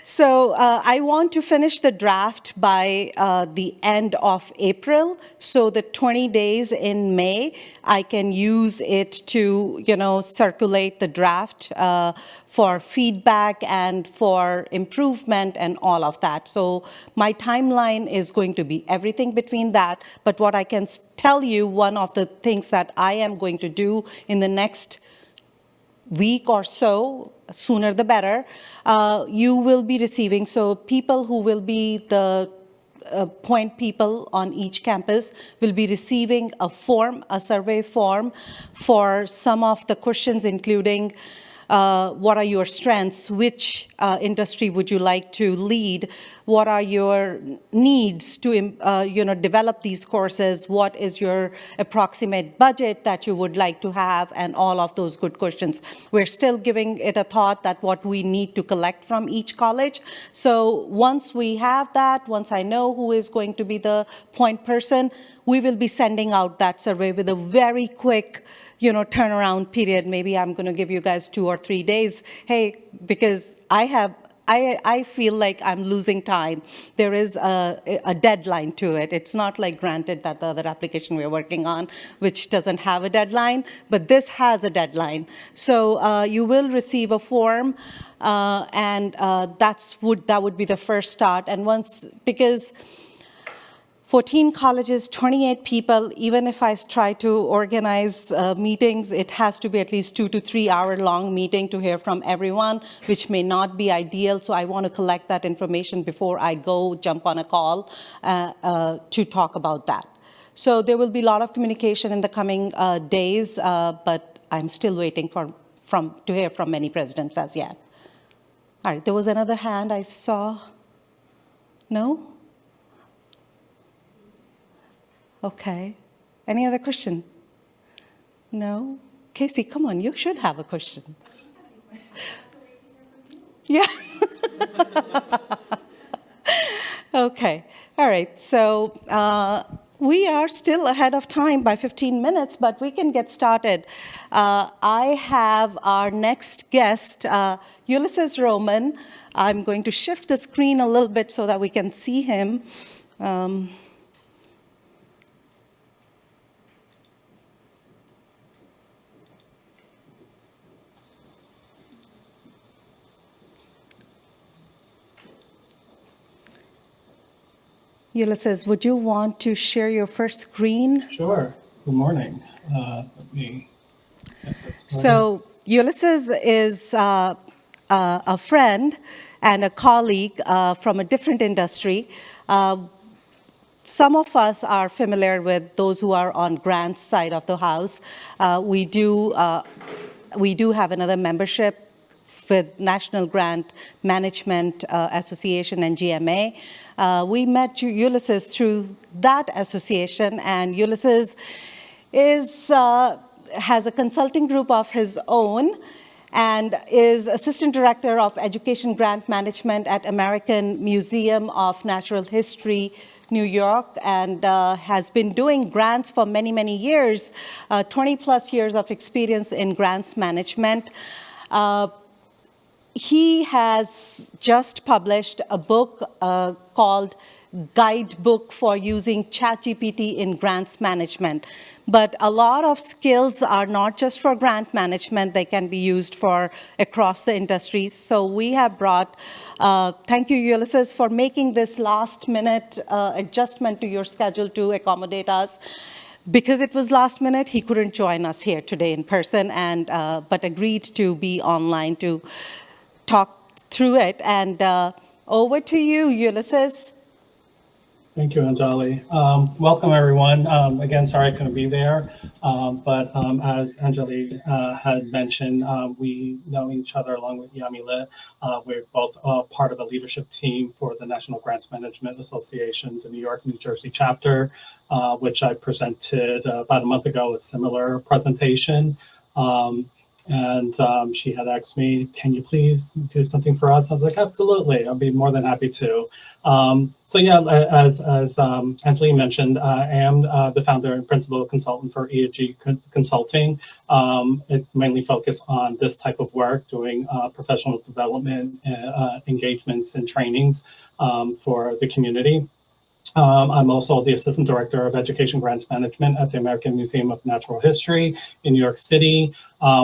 So I want to finish the draft by the end of April. So the 20 days in May, I can use it to, circulate the draft for feedback and for improvement and all of that. So my timeline is going to be everything between that. But what I can tell you, one of the things that I am going to do in the next week or so, sooner the better, you will be receiving, so people who will be the point people on each campus will be receiving a survey form for some of the questions, including what are your strengths, which industry would you like to lead, what are your needs to develop these courses, what is your approximate budget that you would like to have, and all of those good questions. We're still giving it a thought that what we need to collect from each college. So once we have that, once I know who is going to be the point person, we will be sending out that survey with a very quick turnaround period. Maybe I'm going to give you guys 2 or 3 days. Hey, because I feel like I'm losing time. There is a deadline to it. It's not like Granted that the other application we're working on, which doesn't have a deadline, but this has a deadline. So you will receive a form, and that would be the first start. And because 14 colleges, 28 people. Even if I try to organize meetings, it has to be at least 2 to 3 hour long meeting to hear from everyone, which may not be ideal. So I want to collect that information before I go jump on a call to talk about that. So there will be a lot of communication in the coming days, but I'm still waiting to hear from many presidents as yet. All right, there was another hand I saw. No? Okay. Any other question? No? Casey, come on, you should have a question. Yeah. Okay. All right. So we are still ahead of time by 15 minutes, but we can get started. I have our next guest, Ulysses Roman. I'm going to shift the screen a little bit so that we can see him. Ulysses, would you want to share your first screen? Sure. Good morning. Let me get that started. So Ulysses is a friend and a colleague from a different industry. Some of us are familiar with those who are on Grant's side of the house. We do have another membership with National Grant Management Association and GMA. We met Ulysses through that association, and Ulysses has a consulting group of his own and is Assistant Director of Education Grant Management at American Museum of Natural History, New York, and has been doing grants for many, many years, 20 plus years of experience in grants management. He has just published a book called Guidebook for Using ChatGPT in Grants Management. But a lot of skills are not just for grant management, they can be used for across the industries. So we have brought, thank you Ulysses for making this last minute adjustment to your schedule to accommodate us. Because it was last minute, he couldn't join us here today in person, and but agreed to be online to talk through it. And over to you, Ulysses. Thank you, Anjali. Welcome, everyone. Again, sorry I couldn't be there, but as Anjali had mentioned, we know each other along with Yamilet. We're both part of a leadership team for the National Grants Management Association, the New York, New Jersey chapter, which I presented about a month ago, a similar presentation. And she had asked me, can you please do something for us? I was like, absolutely, I'll be more than happy to. So yeah, as Anjali mentioned, I am the founder and principal consultant for EAG Consulting. It mainly focuses on this type of work, doing professional development, engagements and trainings for the community. I'm also the Assistant Director of Education Grants Management at the American Museum of Natural History in New York City,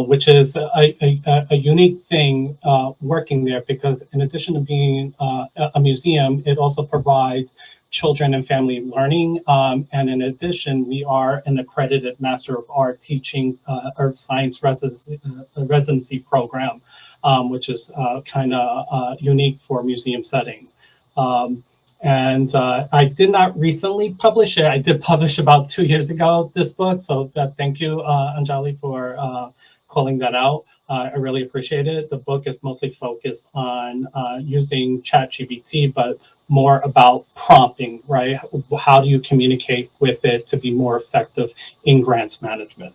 which is a unique thing working there, because in addition to being a museum, it also provides children and family learning. And in addition, we are an accredited Master of Art teaching Earth Science residency program, which is kind of unique for a museum setting. And I did not recently publish it. I did publish about 2 years ago this book. So thank you, Anjali, for calling that out. I really appreciate it. The book is mostly focused on using ChatGPT, but more about prompting, right? How do you communicate with it to be more effective in grants management?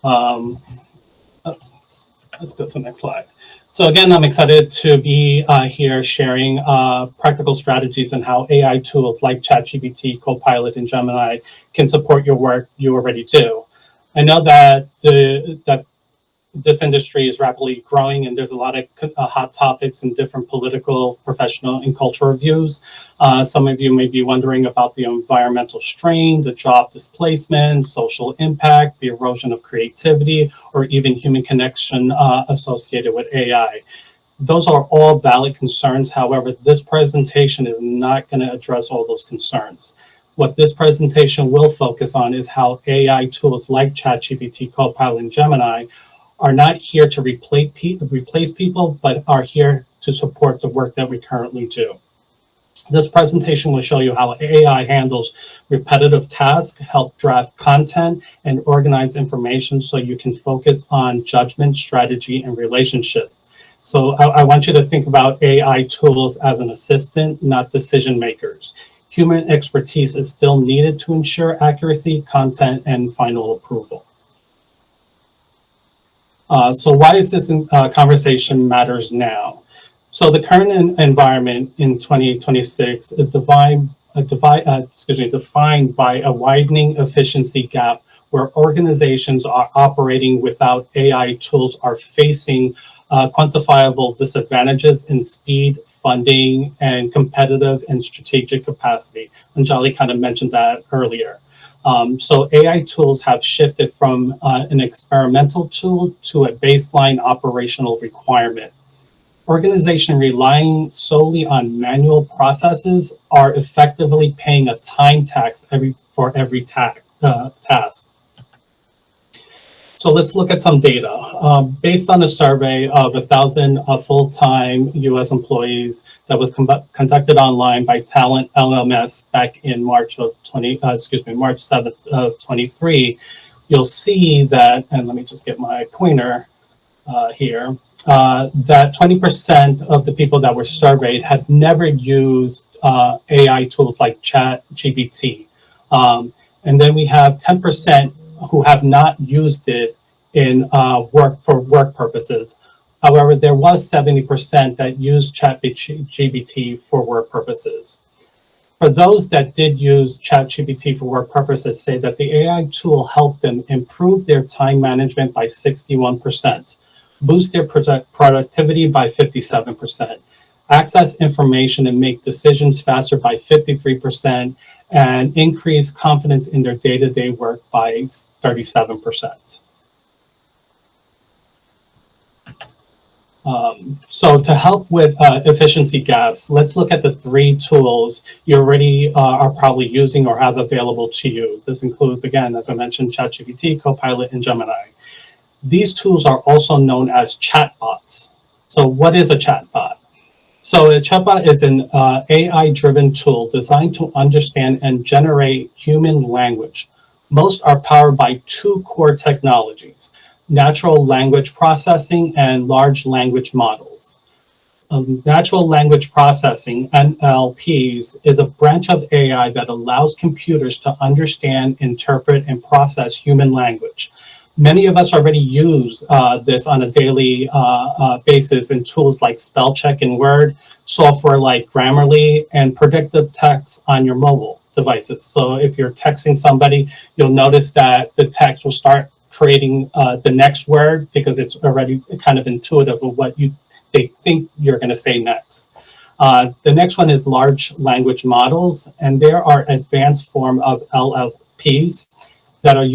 Let's go to the next slide. So again, I'm excited to be here sharing practical strategies and how AI tools like ChatGPT, Copilot, and Gemini can support your work you already do. I know that this industry is rapidly growing, and there's a lot of hot topics in different political, professional, and cultural views. Some of you may be wondering about the environmental strain, the job displacement, social impact, the erosion of creativity, or even human connection associated with AI. Those are all valid concerns. However, this presentation is not going to address all those concerns. What this presentation will focus on is how AI tools like ChatGPT, Copilot, and Gemini are not here to replace people, but are here to support the work that we currently do. This presentation will show you how AI handles repetitive tasks, help draft content, and organize information so you can focus on judgment, strategy, and relationship. So I want you to think about AI tools as an assistant, not decision makers. Human expertise is still needed to ensure accuracy, content, and final approval. So why is this conversation matters now? So the current environment in 2026 is defined by a widening efficiency gap where organizations are operating without AI tools are facing quantifiable disadvantages in speed, funding, and competitive and strategic capacity. Anjali kind of mentioned that earlier. So AI tools have shifted from an experimental tool to a baseline operational requirement. Organizations relying solely on manual processes are effectively paying a time tax for every task. So let's look at some data. Based on a survey of 1,000 full-time U.S. employees that was conducted online by Talent LMS back in March 7th of 23, you'll see that, and let me just get my pointer here, that 20% of the people that were surveyed had never used AI tools like ChatGPT. And then we have 10% who have not used it in work purposes. However, there was 70% that used ChatGPT for work purposes. For those that did use ChatGPT for work purposes, say that the AI tool helped them improve their time management by 61%, boost their productivity by 57%, access information and make decisions faster by 53%, and increase confidence in their day-to-day work by 37%. So to help with efficiency gaps, let's look at the 3 tools you already are probably using or have available to you. This includes, again, as I mentioned, ChatGPT, Copilot, and Gemini. These tools are also known as chatbots. So what is a chatbot? So a chatbot is an AI-driven tool designed to understand and generate human language. Most are powered by 2 core technologies: natural language processing and large language models. Natural language processing, NLPs, is a branch of AI that allows computers to understand, interpret, and process human language. Many of us already use this on a daily basis in tools like spell check in Word, software like Grammarly, and predictive text on your mobile devices. So if you're texting somebody, you'll notice that the text will start creating the next word because it's already kind of intuitive of what they think you're going to say next. The next one is large language models, and there are advanced form of LLPs that are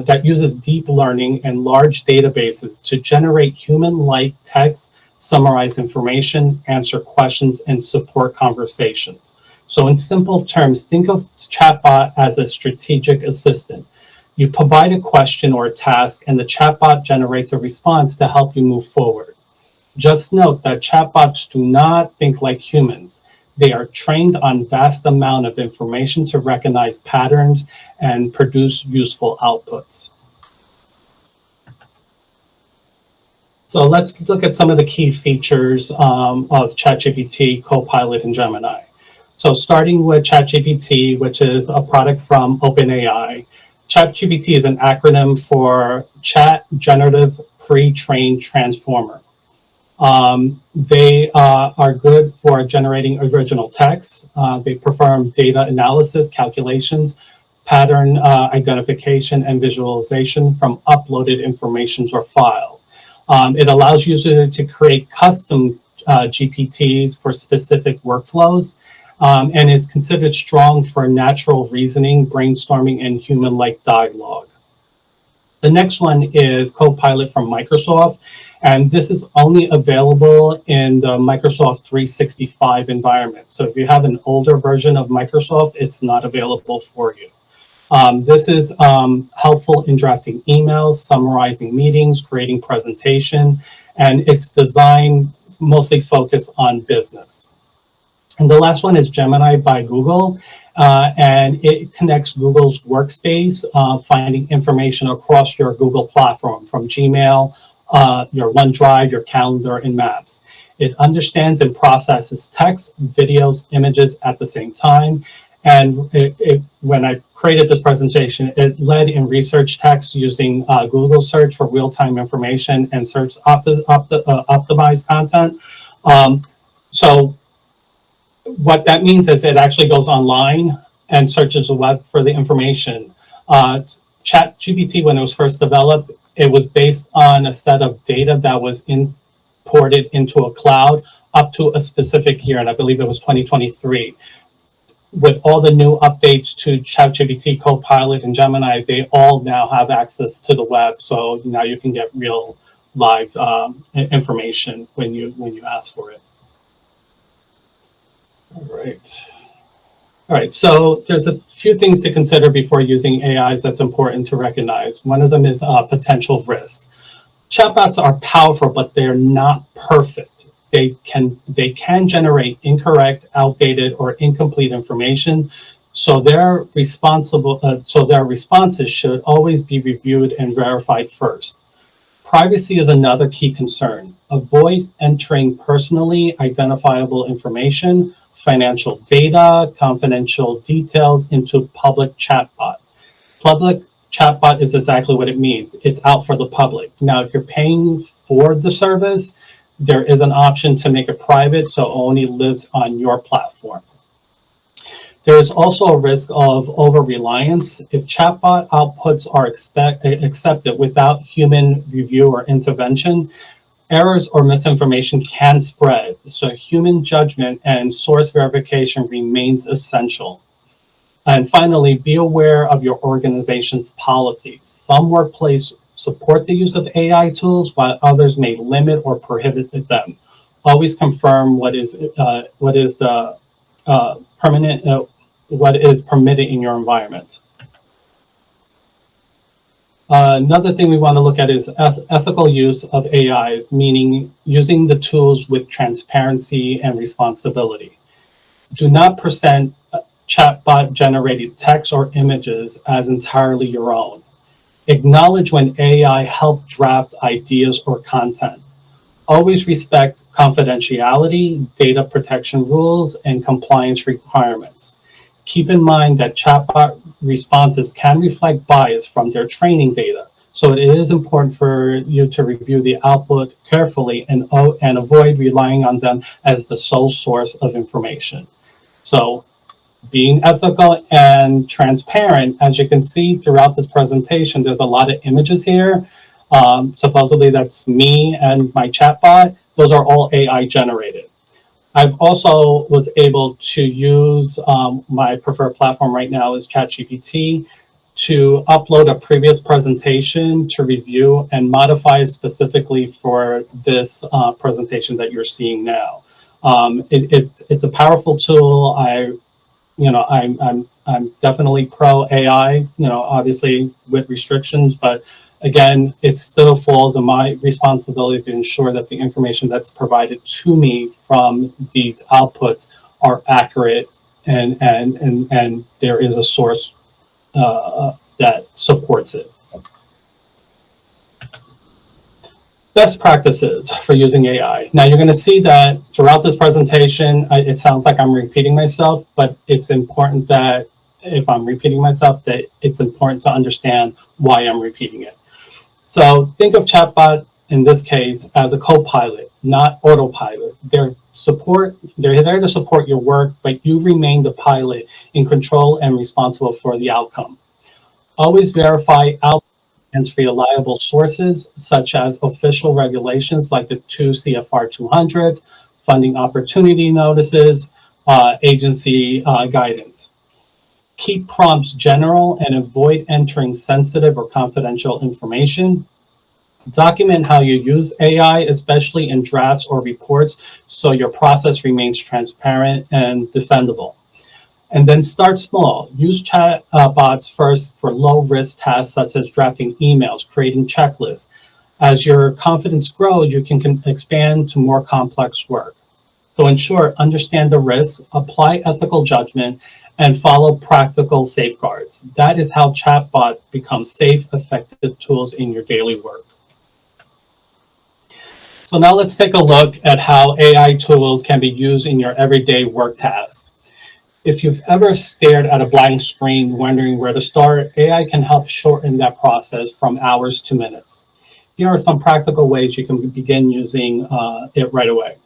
that uses deep learning and large databases to generate human-like text, summarize information, answer questions, and support conversations. So in simple terms, think of chatbot as a strategic assistant. You provide a question or a task, and the chatbot generates a response to help you move forward. Just note that chatbots do not think like humans. They are trained on vast amount of information to recognize patterns and produce useful outputs. So let's look at some of the key features of ChatGPT, Copilot, and Gemini. So starting with ChatGPT, which is a product from OpenAI. ChatGPT is an acronym for Chat Generative Pre-trained Transformer. They are good for generating original text. They perform data analysis, calculations, pattern identification, and visualization from uploaded information or file. It allows users to create custom GPTs for specific workflows, and is considered strong for natural reasoning, brainstorming, and human-like dialogue. The next one is Copilot from Microsoft, And this is only available in the Microsoft 365 environment. So if you have an older version of Microsoft, it's not available for you. This is helpful in drafting emails, summarizing meetings, creating presentation, and it's designed mostly focused on business. And the last one is Gemini by Google, and it connects Google's workspace, finding information across your Google platform from Gmail, your OneDrive, your calendar, and maps. It understands and processes text, videos, images at the same time. And when I created this presentation, it led in research text using Google search for real-time information and search optimized content. So what that means is it actually goes online and searches the web for the information. ChatGPT, when it was first developed, it was based on a set of data that was imported into a cloud up to a specific year, and I believe it was 2023. With all the new updates to ChatGPT, Copilot, and Gemini, they all now have access to the web. So now you can get real live information when you ask for it. All right, so there's a few things to consider before using AIs that's important to recognize. One of them is potential risk. Chatbots are powerful, but they're not perfect. They can generate incorrect, outdated, or incomplete information. So their responses should always be reviewed and verified first. Privacy is another key concern. Avoid entering personally identifiable information, financial data, confidential details into public chatbot. Public chatbot is exactly what it means. It's out for the public. Now, if you're paying for the service, there is an option to make it private, so it only lives on your platform. There is also a risk of over-reliance. If chatbot outputs are accepted without human review or intervention, errors or misinformation can spread. So human judgment and source verification remains essential. And finally, be aware of your organization's policies. Some workplaces support the use of AI tools, while others may limit or prohibit them. Always confirm what is permitted in your environment. Another thing we want to look at is ethical use of AIs, meaning using the tools with transparency and responsibility. Do not present chatbot generated text or images as entirely your own. Acknowledge when AI helped draft ideas or content. Always respect confidentiality, data protection rules, and compliance requirements. Keep in mind that chatbot responses can reflect bias from their training data. So it is important for you to review the output carefully and avoid relying on them as the sole source of information. So being ethical and transparent, as you can see throughout this presentation, there's a lot of images here. Supposedly that's me and my chatbot. Those are all AI generated. I've also was able to use my preferred platform right now is ChatGPT to upload a previous presentation to review and modify specifically for this presentation that you're seeing now. It's a powerful tool. I'm definitely pro AI, obviously with restrictions, but again, it still falls on my responsibility to ensure that the information that's provided to me from these outputs are accurate and there is a source that supports it. Best practices for using AI. Now you're going to see that throughout this presentation, it sounds like I'm repeating myself, but it's important that if I'm repeating myself, that it's important to understand why I'm repeating it. So think of chatbot in this case as a co-pilot, not autopilot. They're there to support your work, but you remain the pilot in control and responsible for the outcome. Always verify outputs against reliable sources, such as official regulations like the 2 CFR 200s, funding opportunity notices, agency guidance. Keep prompts general and avoid entering sensitive or confidential information. Document how you use AI, especially in drafts or reports, so your process remains transparent and defendable. And then start small. Use chat bots first for low-risk tasks such as drafting emails, creating checklists. As your confidence grows, you can expand to more complex work. So in short, understand the risks, apply ethical judgment, and follow practical safeguards. That is how chatbot becomes safe, effective tools in your daily work. So now let's take a look at how AI tools can be used in your everyday work tasks. If you've ever stared at a blank screen wondering where to start, AI can help shorten that process from hours to minutes. Here are some practical ways you can begin using it right away.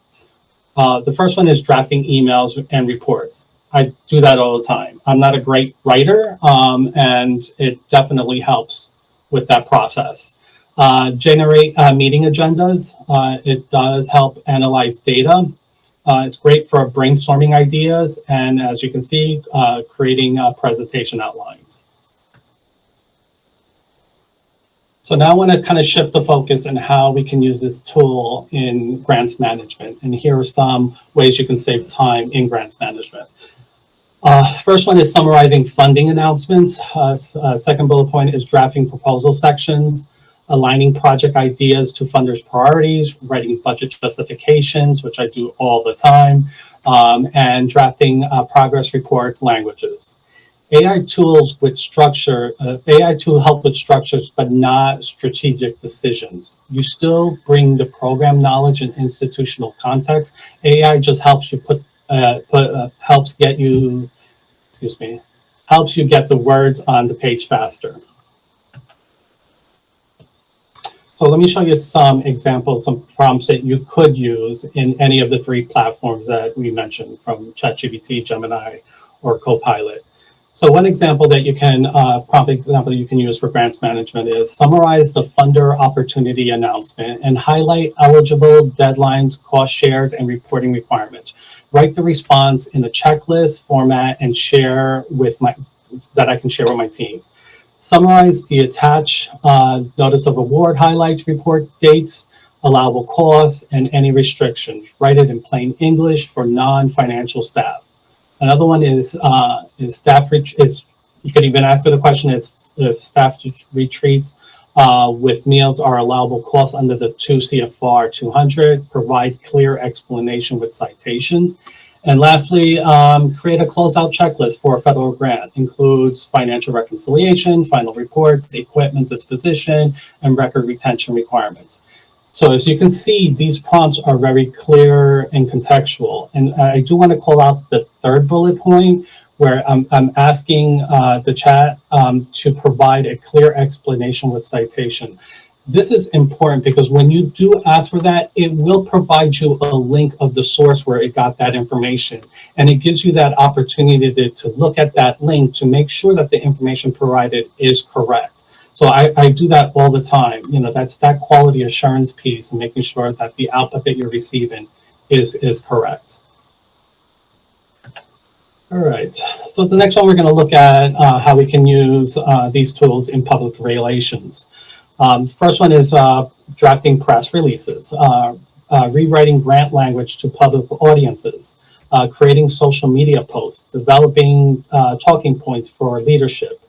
The first one is drafting emails and reports. I do that all the time. I'm not a great writer, and it definitely helps with that process. Generate meeting agendas. It does help analyze data. It's great for brainstorming ideas, and as you can see, creating presentation outlines. So now I want to kind of shift the focus on how we can use this tool in grants management. And here are some ways you can save time in grants management. First one is summarizing funding announcements. Second bullet point is drafting proposal sections, aligning project ideas to funders' priorities, writing budget justifications, which I do all the time, and drafting progress report languages. AI tools with structure, AI tool help with structures, but not strategic decisions. You still bring the program knowledge and institutional context. AI just helps you helps you get the words on the page faster. So let me show you some examples, some prompts that you could use in any of the three platforms that we mentioned, from ChatGPT, Gemini, or Copilot. So one example that you can, prompt example you can use for grants management is summarize the funder opportunity announcement and highlight eligible deadlines, cost shares, and reporting requirements. Write the response in a checklist format and that I can share with my team. Summarize the attached notice of award highlights, report dates, allowable costs, and any restrictions. Write it in plain English for non-financial staff. Another one is staff you could even answer the question is if staff retreats with meals are allowable costs under the 2 CFR 200, provide clear explanation with citation. And lastly, create a closeout checklist for a federal grant. Includes financial reconciliation, final reports, equipment disposition, and record retention requirements. So as you can see, these prompts are very clear and contextual. And I do want to call out the third bullet point, where I'm asking the chat to provide a clear explanation with citation. This is important because when you do ask for that, it will provide you a link of the source where it got that information. And it gives you that opportunity to look at that link to make sure that the information provided is correct. So I do that all the time. You know, that's that quality assurance piece and making sure that the output that you're receiving is correct. All right, so the next one we're going to look at how we can use these tools in public relations. First one is drafting press releases, rewriting grant language to public audiences, creating social media posts, developing talking points for leadership.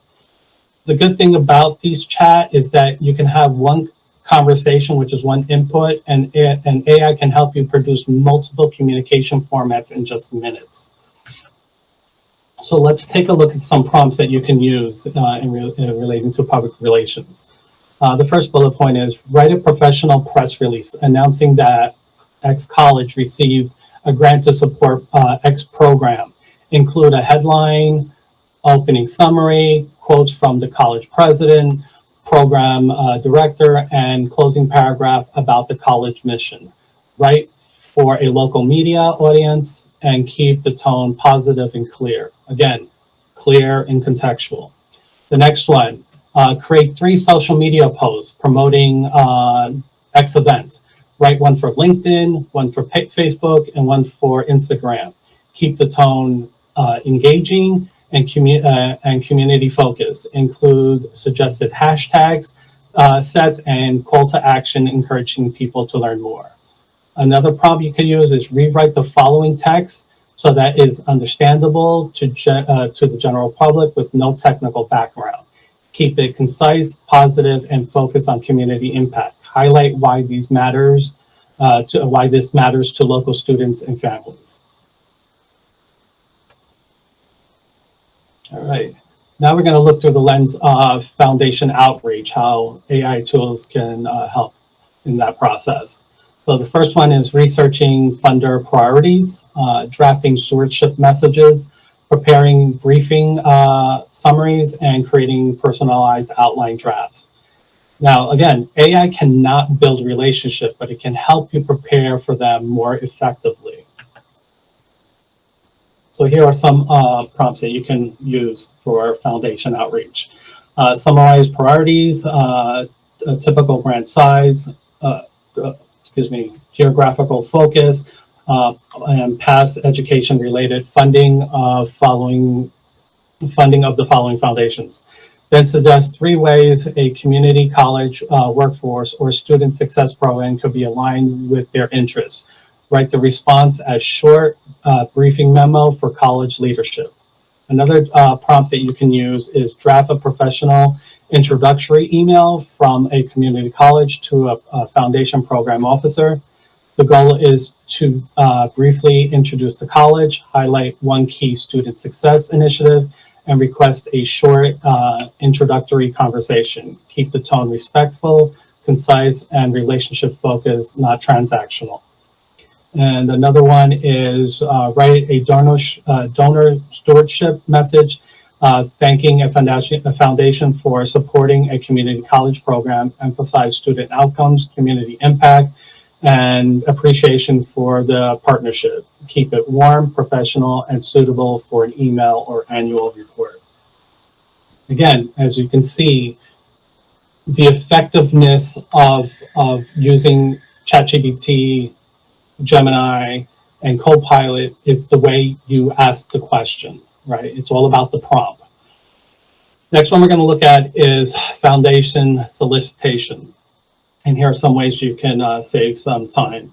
The good thing about these chat is that you can have one conversation, which is one input, and AI can help you produce multiple communication formats in just minutes. So let's take a look at some prompts that you can use in relating to public relations. The first bullet point is write a professional press release announcing that X college received a grant to support X program. Include a headline, opening summary, quotes from the college president, program director, and closing paragraph about the college mission. Write for a local media audience and keep the tone positive and clear. Again, clear and contextual. The next one, create 3 social media posts promoting X event. Write one for LinkedIn, one for Facebook, and one for Instagram. Keep the tone engaging and community focused. Include suggested hashtags sets and call to action encouraging people to learn more. Another prompt you can use is rewrite the following text so that is understandable to the general public with no technical background. Keep it concise, positive, and focus on community impact. Highlight why this matters to local students and families. All right. Now we're going to look through the lens of foundation outreach, how AI tools can help in that process. So the first one is researching funder priorities, drafting stewardship messages, preparing briefing summaries, and creating personalized outline drafts. Now, again, AI cannot build relationship, but it can help you prepare for them more effectively. So here are some prompts that you can use for foundation outreach. Summarize priorities, typical grant size, geographical focus, and past education-related funding of the following foundations. Then suggest 3 ways a community college workforce or student success program could be aligned with their interests. Write the response as short briefing memo for college leadership. Another prompt that you can use is draft a professional introductory email from a community college to a foundation program officer. The goal is to briefly introduce the college, highlight one key student success initiative, and request a short introductory conversation. Keep the tone respectful, concise, and relationship focused, not transactional. And another one is write a donor stewardship message, thanking a foundation for supporting a community college program, emphasize student outcomes, community impact, and appreciation for the partnership. Keep it warm, professional, and suitable for an email or annual report. Again, as you can see, the effectiveness of using ChatGPT, Gemini, and Copilot is the way you ask the question, right? It's all about the prompt. Next one we're going to look at is foundation solicitation. And here are some ways you can save some time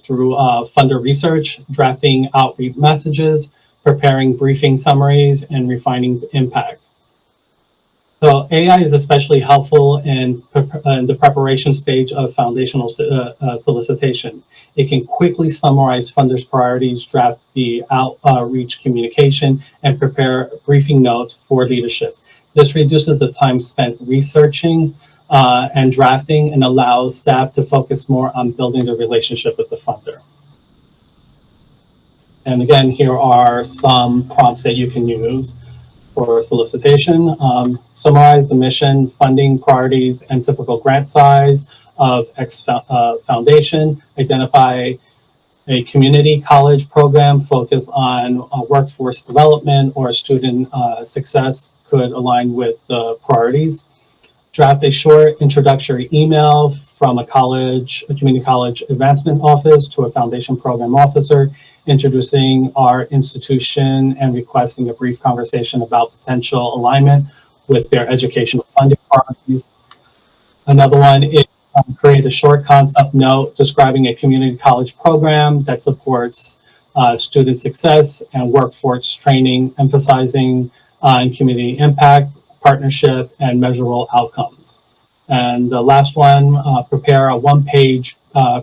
through funder research, drafting outreach messages, preparing briefing summaries, and refining impact. So AI is especially helpful in the preparation stage of foundational solicitation. It can quickly summarize funders' priorities, draft the outreach communication, and prepare briefing notes for leadership. This reduces the time spent researching and drafting and allows staff to focus more on building the relationship with the funder. And again, here are some prompts that you can use for solicitation. Summarize the mission, funding priorities, and typical grant size of X foundation. Identify a community college program focus on workforce development or student success could align with the priorities. Draft a short introductory email from a community college advancement office to a foundation program officer, introducing our institution and requesting a brief conversation about potential alignment with their educational funding priorities. Another one is create a short concept note describing a community college program that supports student success and workforce training, emphasizing on community impact, partnership, and measurable outcomes. And the last one, prepare a one-page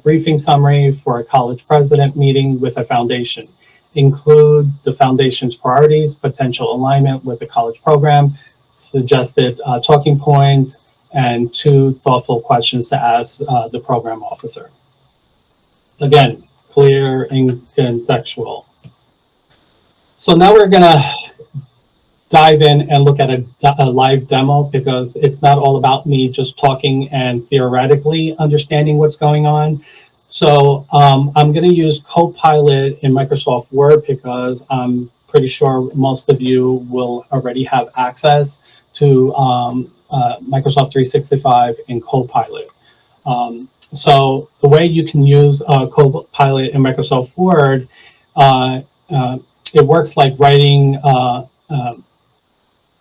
briefing summary for a college president meeting with a foundation. Include the foundation's priorities, potential alignment with the college program, suggested talking points, and 2 thoughtful questions to ask the program officer. Again, clear and contextual. So now we're gonna dive in and look at a live demo because it's not all about me just talking and theoretically understanding what's going on. So I'm going to use Copilot in Microsoft Word because I'm pretty sure most of you will already have access to Microsoft 365 and Copilot. So the way you can use Copilot in Microsoft Word, it works like writing.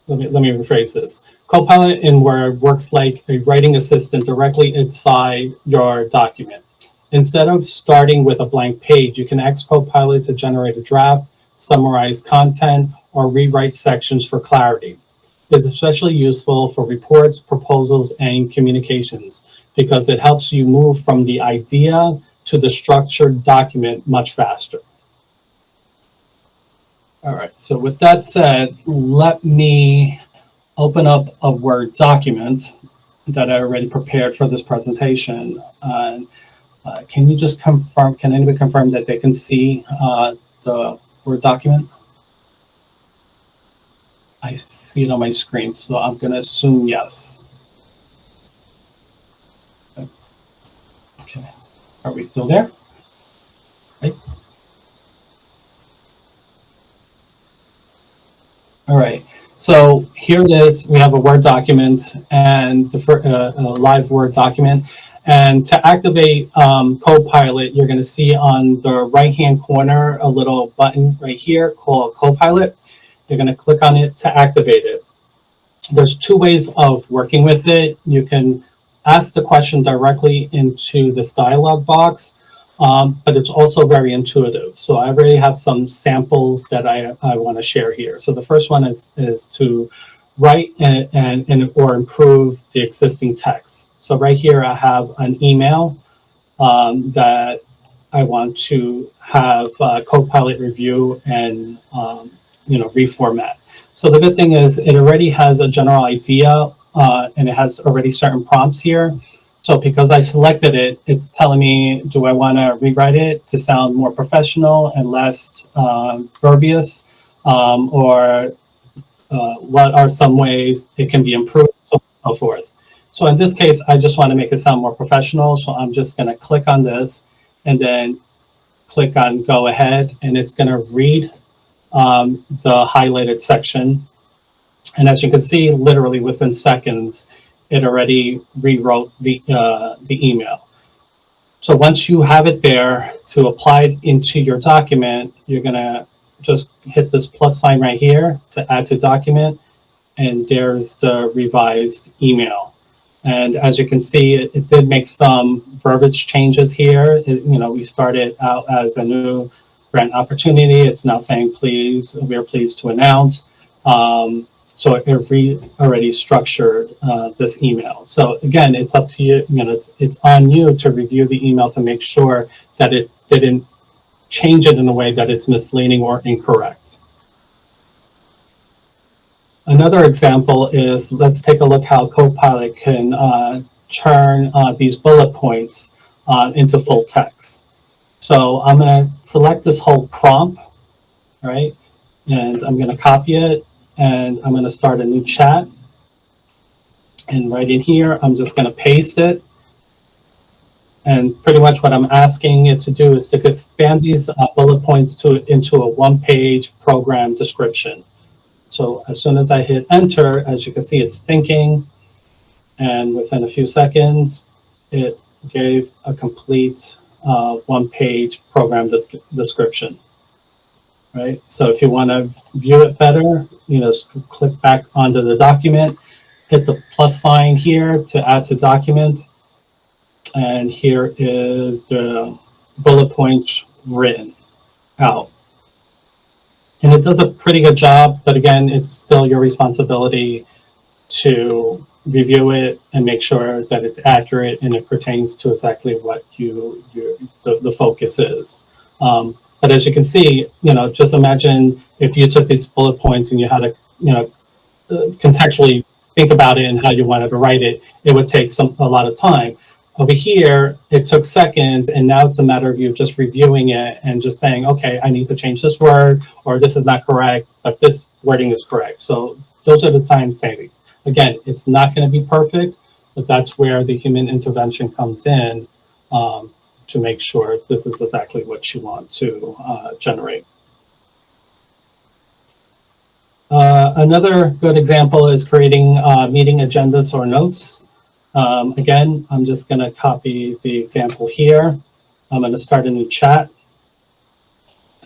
Let me rephrase this. Copilot in Word works like a writing assistant directly inside your document. Instead of starting with a blank page, you can ask Copilot to generate a draft, summarize content, or rewrite sections for clarity. It's especially useful for reports, proposals, and communications because it helps you move from the idea to the structured document much faster. All right, so with that said, let me open up a Word document that I already prepared for this presentation. Can you just confirm, can anybody confirm that they can see the Word document? I see it on my screen, so I'm going to assume yes. Okay, are we still there? Right. All right, so here it is. We have a Word document and the live Word document. And to activate Copilot, you're going to see on the right-hand corner a little button right here called Copilot. You're going to click on it to activate it. There's two ways of working with it. You can ask the question directly into this dialog box, but it's also very intuitive. So I already have some samples that I want to share here. So the first one is to write or improve the existing text. So right here I have an email that I want to have Copilot review and reformat. So the good thing is it already has a general idea and it has already certain prompts here. So because I selected it, it's telling me, do I want to rewrite it to sound more professional and less verbiage, or what are some ways it can be improved, so on and so forth. So in this case, I just want to make it sound more professional. So I'm just going to click on this and then click on go ahead, and it's going to read the highlighted section. And as you can see, literally within seconds, it already rewrote the email. So once you have it there, to apply it into your document, you're going to just hit this plus sign right here to add to document, and there's the revised email. And as you can see, it did make some verbiage changes here. We started out as a new grant opportunity. It's now saying, please, we are pleased to announce. So it already structured this email. So again, it's up to you. It's on you to review the email to make sure that it didn't change it in a way that it's misleading or incorrect. Another example is, let's take a look how Copilot can turn these bullet points into full text. So I'm going to select this whole prompt, right? And I'm going to copy it, and I'm going to start a new chat. And right in here, I'm just going to paste it. And pretty much what I'm asking it to do is to expand these bullet points into a one-page program description. So as soon as I hit enter, as you can see, it's thinking. And within a few seconds, it gave a complete one-page program description. Right? So if you want to view it better, click back onto the document, hit the plus sign here to add to document. And here is the bullet points written out. And it does a pretty good job, but again, it's still your responsibility to review it and make sure that it's accurate and it pertains to exactly what the focus is. But as you can see, just imagine if you took these bullet points and you had to, contextually think about it and how you wanted to write it, it would take a lot of time. Over here, it took seconds, and now it's a matter of you just reviewing it and just saying, okay, I need to change this word, or this is not correct, but this wording is correct. So those are the time savings. Again, it's not going to be perfect, but that's where the human intervention comes in to make sure this is exactly what you want to generate. Another good example is creating meeting agendas or notes. Again, I'm just going to copy the example here. I'm going to start a new chat.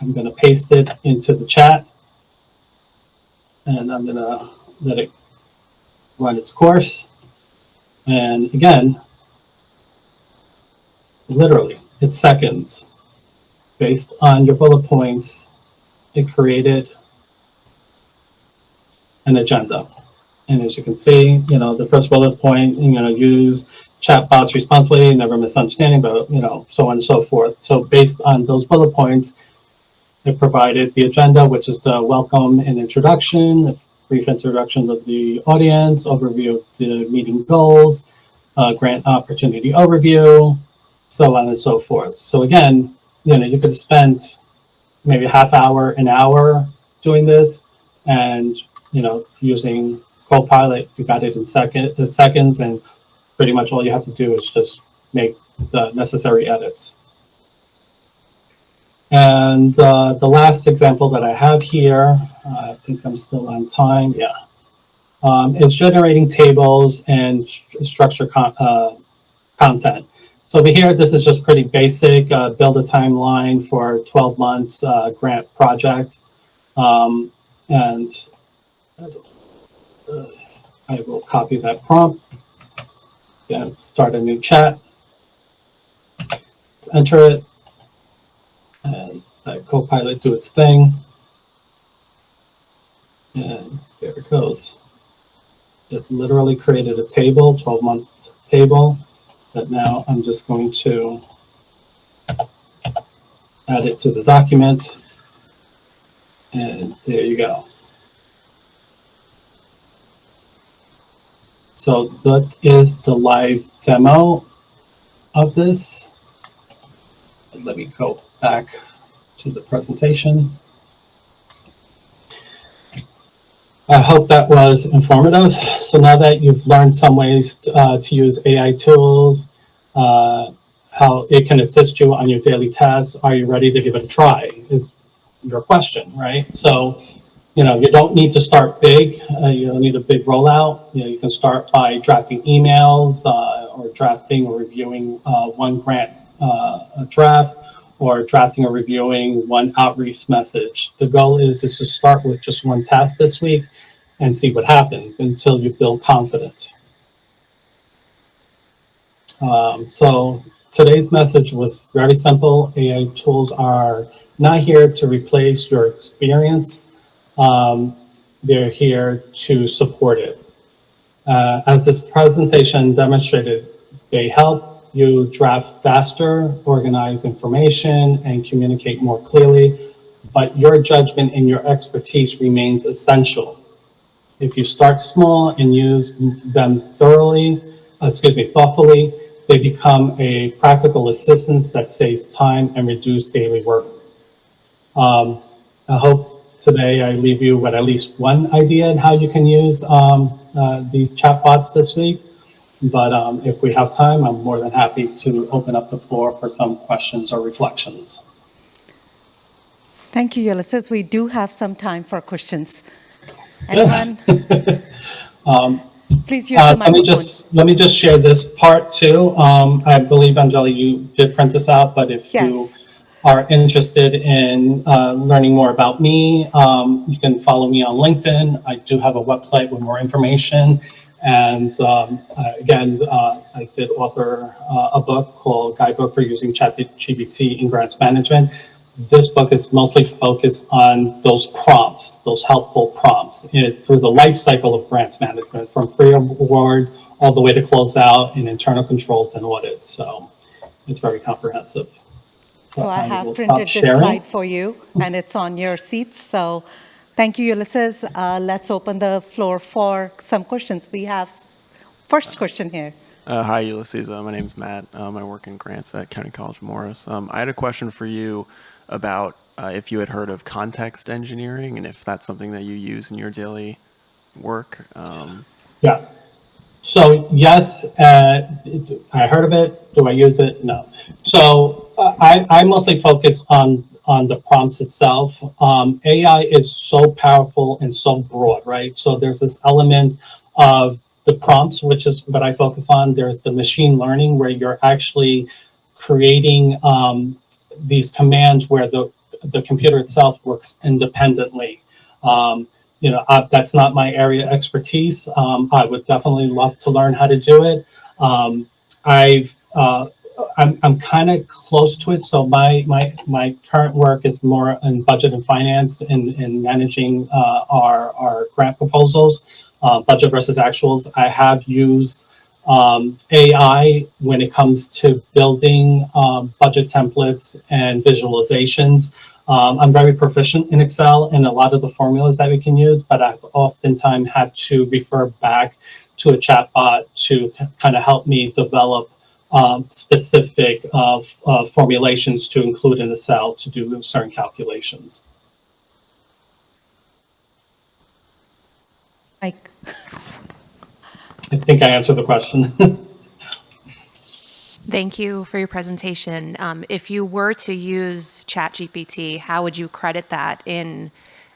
I'm going to paste it into the chat. And I'm going to let it run its course. And again, literally, it's seconds. Based on your bullet points, it created an agenda. And as you can see, the first bullet point, use chatbots responsibly, never misunderstanding, but, so on and so forth. So based on those bullet points, it provided the agenda, which is the welcome and introduction, a brief introduction of the audience, overview of the meeting goals, grant opportunity overview, so on and so forth. So again, you could spend maybe a half hour, an hour doing this, and using Copilot, you got it in seconds, and pretty much all you have to do is just make the necessary edits. And the last example that I have here, I think I'm still on time, yeah, is generating tables and structure content. So over here, this is just pretty basic, build a timeline for 12 months grant project. And I will copy that prompt. Yeah, start a new chat. Let's enter it. And let Copilot do its thing. And there it goes. It literally created a table, 12-month table, that now I'm just going to add it to the document. And there you go. So that is the live demo of this. Let me go back to the presentation. I hope that was informative. So now that you've learned some ways to use AI tools, how it can assist you on your daily tasks, are you ready to give it a try is your question, right? So, you don't need to start big. You don't need a big rollout. You can start by drafting emails or drafting or reviewing one grant draft, or drafting or reviewing one outreach message. The goal is to start with just one task this week and see what happens until you build confidence. So today's message was very simple. AI tools are not here to replace your experience. They're here to support it. As this presentation demonstrated, they help you draft faster, organize information, and communicate more clearly, but your judgment and your expertise remains essential. If you start small and use them thoroughfully, thoughtfully, they become a practical assistance that saves time and reduces daily work. I hope today I leave you with at least one idea on how you can use these chatbots this week. But if we have time, I'm more than happy to open up the floor for some questions or reflections. Thank you, Ulysses. We do have some time for questions. Anyone? Please use the microphone. Let me just share this part too. I believe, Anjali, you did print this out, but if you are interested in learning more about me, you can follow me on LinkedIn. I do have a website with more information. And again, I did author a book called Guidebook for Using ChatGPT in Grants Management. This book is mostly focused on those prompts, those helpful prompts through the life cycle of grants management, from pre-award all the way to close out in internal controls and audits. So it's very comprehensive. So I have printed this slide for you, and it's on your seats. So thank you, Ulysses. Let's open the floor for some questions. We have first question here. Hi, Ulysses. My name's Matt. I work in grants at County College of Morris. I had a question for you about if you had heard of context engineering and if that's something that you use in your daily work. Yeah. So yes, I heard of it. Do I use it? No. So I mostly focus on the prompts itself. AI is so powerful and so broad, right? So there's this element of the prompts, which is what I focus on. There's the machine learning where you're actually creating these commands where the computer itself works independently. That's not my area of expertise. I would definitely love to learn how to do it. I'm kind of close to it. So my current work is more in budget and finance in managing our grant proposals, budget versus actuals. I have used AI when it comes to building budget templates and visualizations. I'm very proficient in Excel and a lot of the formulas that we can use, but I've oftentimes had to refer back to a chatbot to kind of help me develop specific formulations to include in the cell to do certain calculations. Mike. I think I answered the question. Thank you for your presentation. If you were to use ChatGPT, how would you credit that in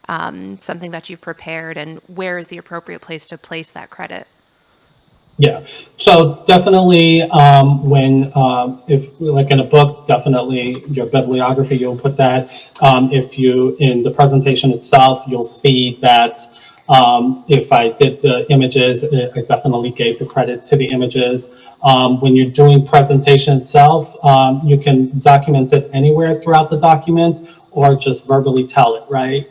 something that you've prepared, and where is the appropriate place to place that credit? Yeah, so definitely if like in a book, definitely your bibliography, you'll put that. If you, in the presentation itself, you'll see that if I did the images, I definitely gave the credit to the images. When you're doing presentation itself, you can document it anywhere throughout the document or just verbally tell it, right?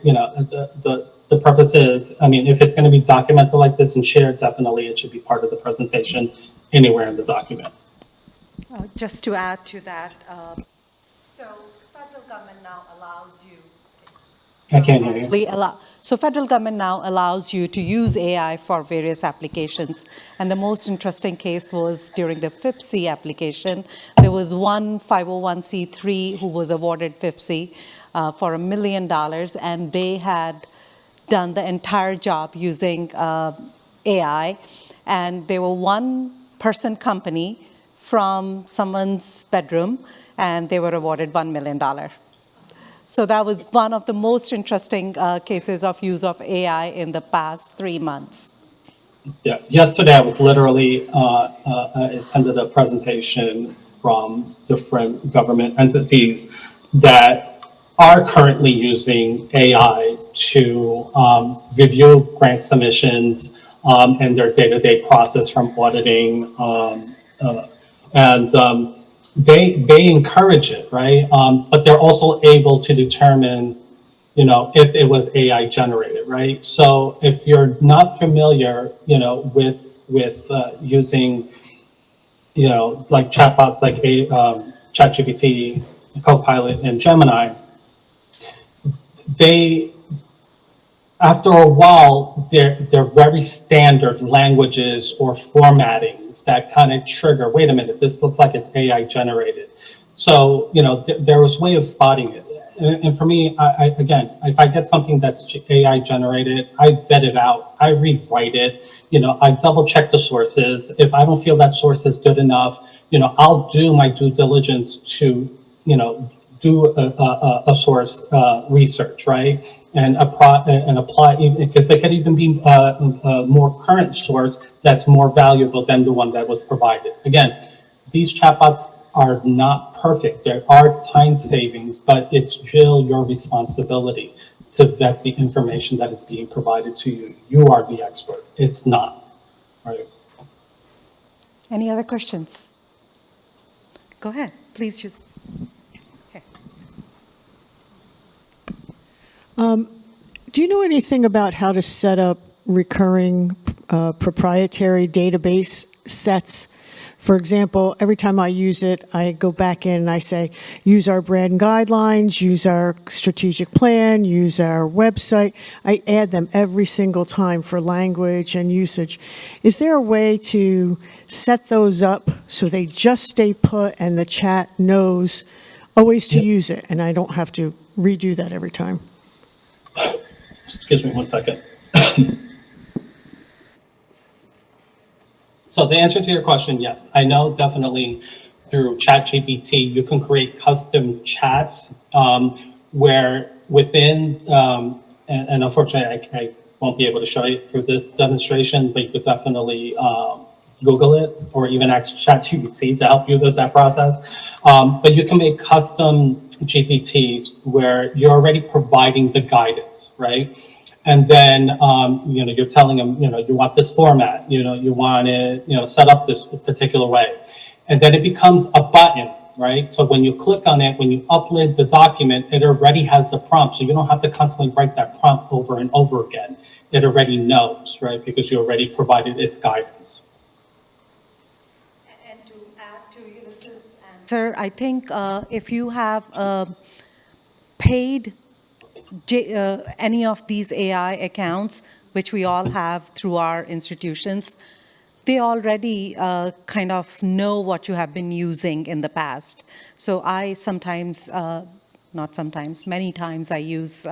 The purpose is, if it's going to be documented like this and shared, definitely it should be part of the presentation anywhere in the document. Just to add to that, so federal government now allows you. I can't hear you. So federal government now allows you to use AI for various applications. And the most interesting case was during the FIPC application. There was one 501c3 who was awarded FIPC for $1 million, and they had done the entire job using AI. And they were one-person company from someone's bedroom, and they were awarded $1 million. So that was one of the most interesting cases of use of AI in the past 3 months. Yeah, yesterday I was literally, I attended a presentation from different government entities that are currently using AI to review grant submissions and their day-to-day process from auditing. They encourage it, right? But they're also able to determine, if it was AI generated, right? So if you're not familiar, with using, like chatbots like ChatGPT, Copilot, and Gemini, after a while, they're very standard languages or formattings that kind of trigger, wait a minute, this looks like it's AI generated. So, there was a way of spotting it. And for me, again, if I get something that's AI generated, I vet it out, I rewrite it, I double check the sources. If I don't feel that source is good enough, I'll do my due diligence to, do a source research, right? And apply, because it could even be a more current source that's more valuable than the one that was provided. Again, these chatbots are not perfect. There are time savings, but it's still your responsibility to vet the information that is being provided to you. You are the expert. It's not, right? Any other questions? Go ahead, please just. Do you know anything about how to set up recurring proprietary database sets? For example, every time I use it, I go back in and I say, use our brand guidelines, use our strategic plan, use our website. I add them every single time for language and usage. Is there a way to set those up so they just stay put and the chat knows always to use it and I don't have to redo that every time? Excuse me 1 second. So the answer to your question, yes. I know definitely through ChatGPT, you can create custom chats where within, and unfortunately I won't be able to show you through this demonstration, but you could definitely Google it or even ask ChatGPT to help you with that process. But you can make custom GPTs where you're already providing the guidance, right? And then, you're telling them, you want this format, you want it, set up this particular way. And then it becomes a button, right? So when you click on it, when you upload the document, it already has the prompt. So you don't have to constantly write that prompt over and over again. It already knows, right? Because you already provided its guidance. And to add to Eunice's answer, I think if you have paid any of these AI accounts, which we all have through our institutions, they already kind of know what you have been using in the past. So I sometimes, not sometimes, many times I use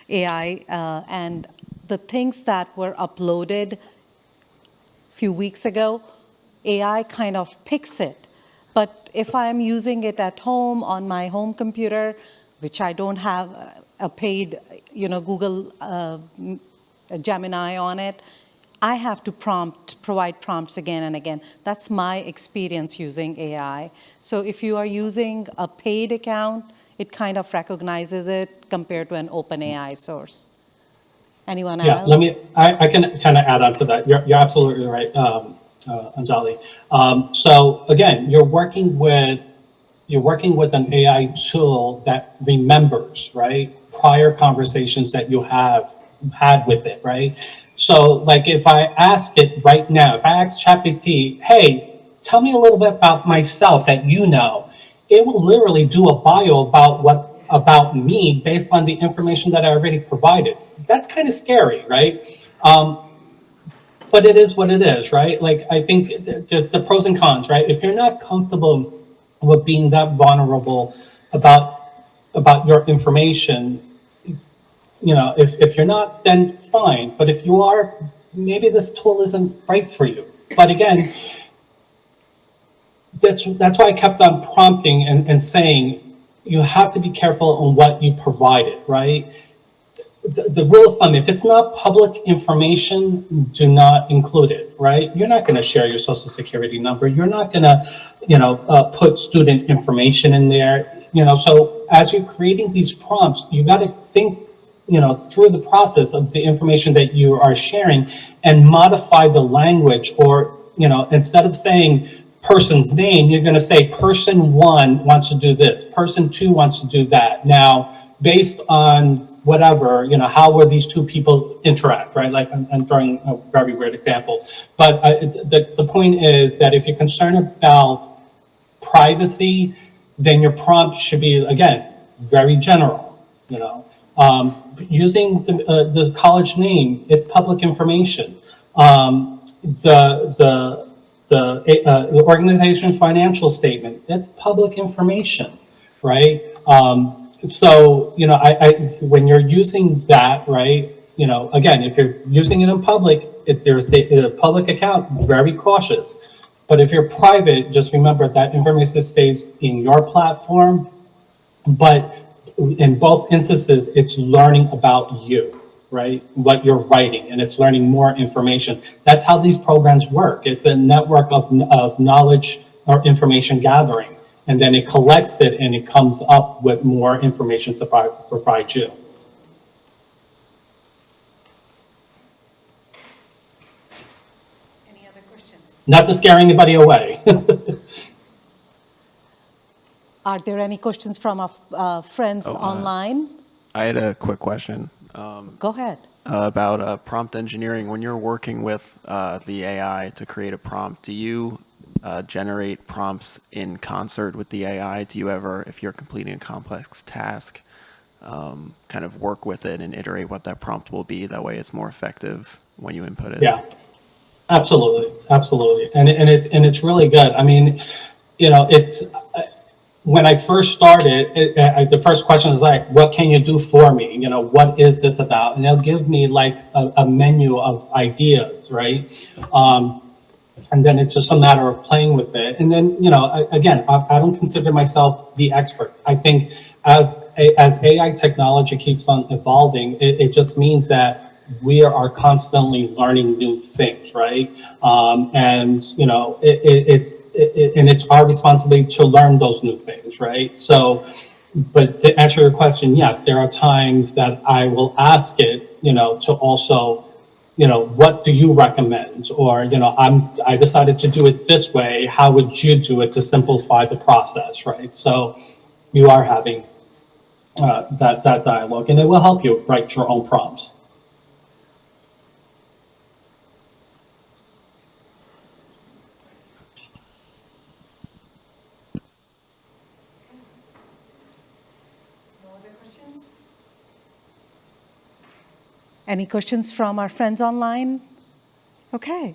AI, and the things that were uploaded a few weeks ago, AI kind of picks it. But if I'm using it at home on my home computer, which I don't have a paid, Google Gemini on it, I have to provide prompts again and again. That's my experience using AI. So if you are using a paid account, it kind of recognizes it compared to an open AI source. Anyone else? Yeah, I can kind of add on to that. You're absolutely right, Anjali. So again, you're working with an AI tool that remembers, right, prior conversations that you have had with it, right? So like if I ask it right now, if I ask ChatGPT, hey, tell me a little bit about myself that you know, it will literally do a bio about me based on the information that I already provided. That's kind of scary, right? But it is what it is, right? Like I think there's the pros and cons, right? If you're not comfortable with being that vulnerable about your information, if you're not, then fine. But if you are, maybe this tool isn't right for you. But again, that's why I kept on prompting and saying, you have to be careful on what you provided, right? The rule of thumb, if it's not public information, do not include it, right? You're not going to share your social security number. You're not going to, put student information in there, so as you're creating these prompts, you got to think, through the process of the information that you are sharing and modify the language, or, instead of saying person's name, you're going to say person 1 wants to do this, person 2 wants to do that. Now, based on whatever, how will these two people interact, right? Like I'm throwing a very weird example, but the point is that if you're concerned about privacy, then your prompt should be, again, very general, using the college name, it's public information. The organization's financial statement, it's public information, right? So, when you're using that, right, again, if you're using it in public, if there's a public account, very cautious. But if you're private, just remember that information stays in your platform. But in both instances, it's learning about you, right? What you're writing, and it's learning more information. That's how these programs work. It's a network of knowledge or information gathering. And then it collects it and it comes up with more information to provide you. Any other questions? Not to scare anybody away. Are there any questions from our friends online? I had a quick question. Go ahead. About prompt engineering. When you're working with the AI to create a prompt, do you generate prompts in concert with the AI? Do you ever, if you're completing a complex task, kind of work with it and iterate what that prompt will be? That way it's more effective when you input it. Yeah, absolutely. And it's really good. I mean, it's, when I first started, the first question was like, what can you do for me? What is this about? And they'll give me like a menu of ideas, right? And then it's just a matter of playing with it. And then, again, I don't consider myself the expert. I think as AI technology keeps on evolving, it just means that we are constantly learning new things, right? And, it's our responsibility to learn those new things, right? So But to answer your question, yes, there are times that I will ask it, to also, what do you recommend? Or, I decided to do it this way. How would you do it to simplify the process, right? So you are having that dialogue, and it will help you write your own prompts. Any questions from our friends online? Okay.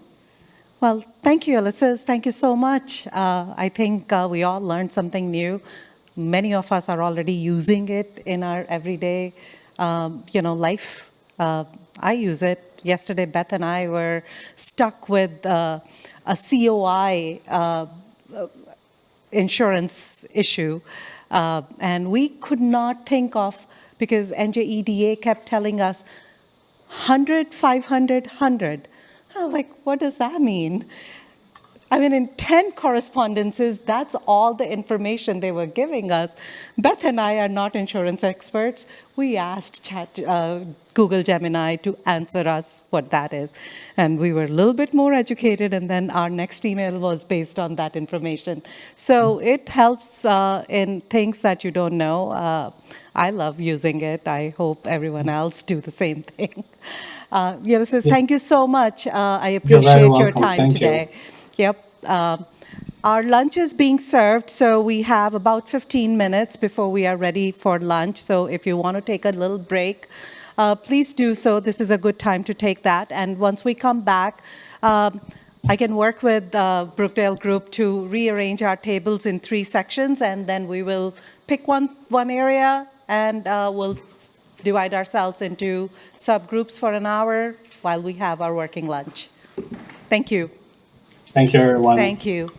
Well, thank you, Alyssa. Thank you so much. I think we all learned something new. Many of us are already using it in our everyday, life. I use it. Yesterday, Beth and I were stuck with a COI insurance issue, and we could not think of, because NJEDA kept telling us 100, 500, 100. I was like, what does that mean? I mean, in 10 correspondences, that's all the information they were giving us. Beth and I are not insurance experts. We asked Google Gemini to answer us what that is. And we were a little bit more educated, and then our next email was based on that information. So it helps in things that you don't know. I love using it. I hope everyone else do the same thing. Ulysses, thank you so much. I appreciate your time today. Yep. Our lunch is being served, so we have about 15 minutes before we are ready for lunch. So if you want to take a little break, please do so. This is a good time to take that. And once we come back, I can work with Brookdale Group to rearrange our tables in 3 sections, and then we will pick one area, and we'll divide ourselves into subgroups for an hour while we have our working lunch. Thank you. Thank you, everyone. Thank you.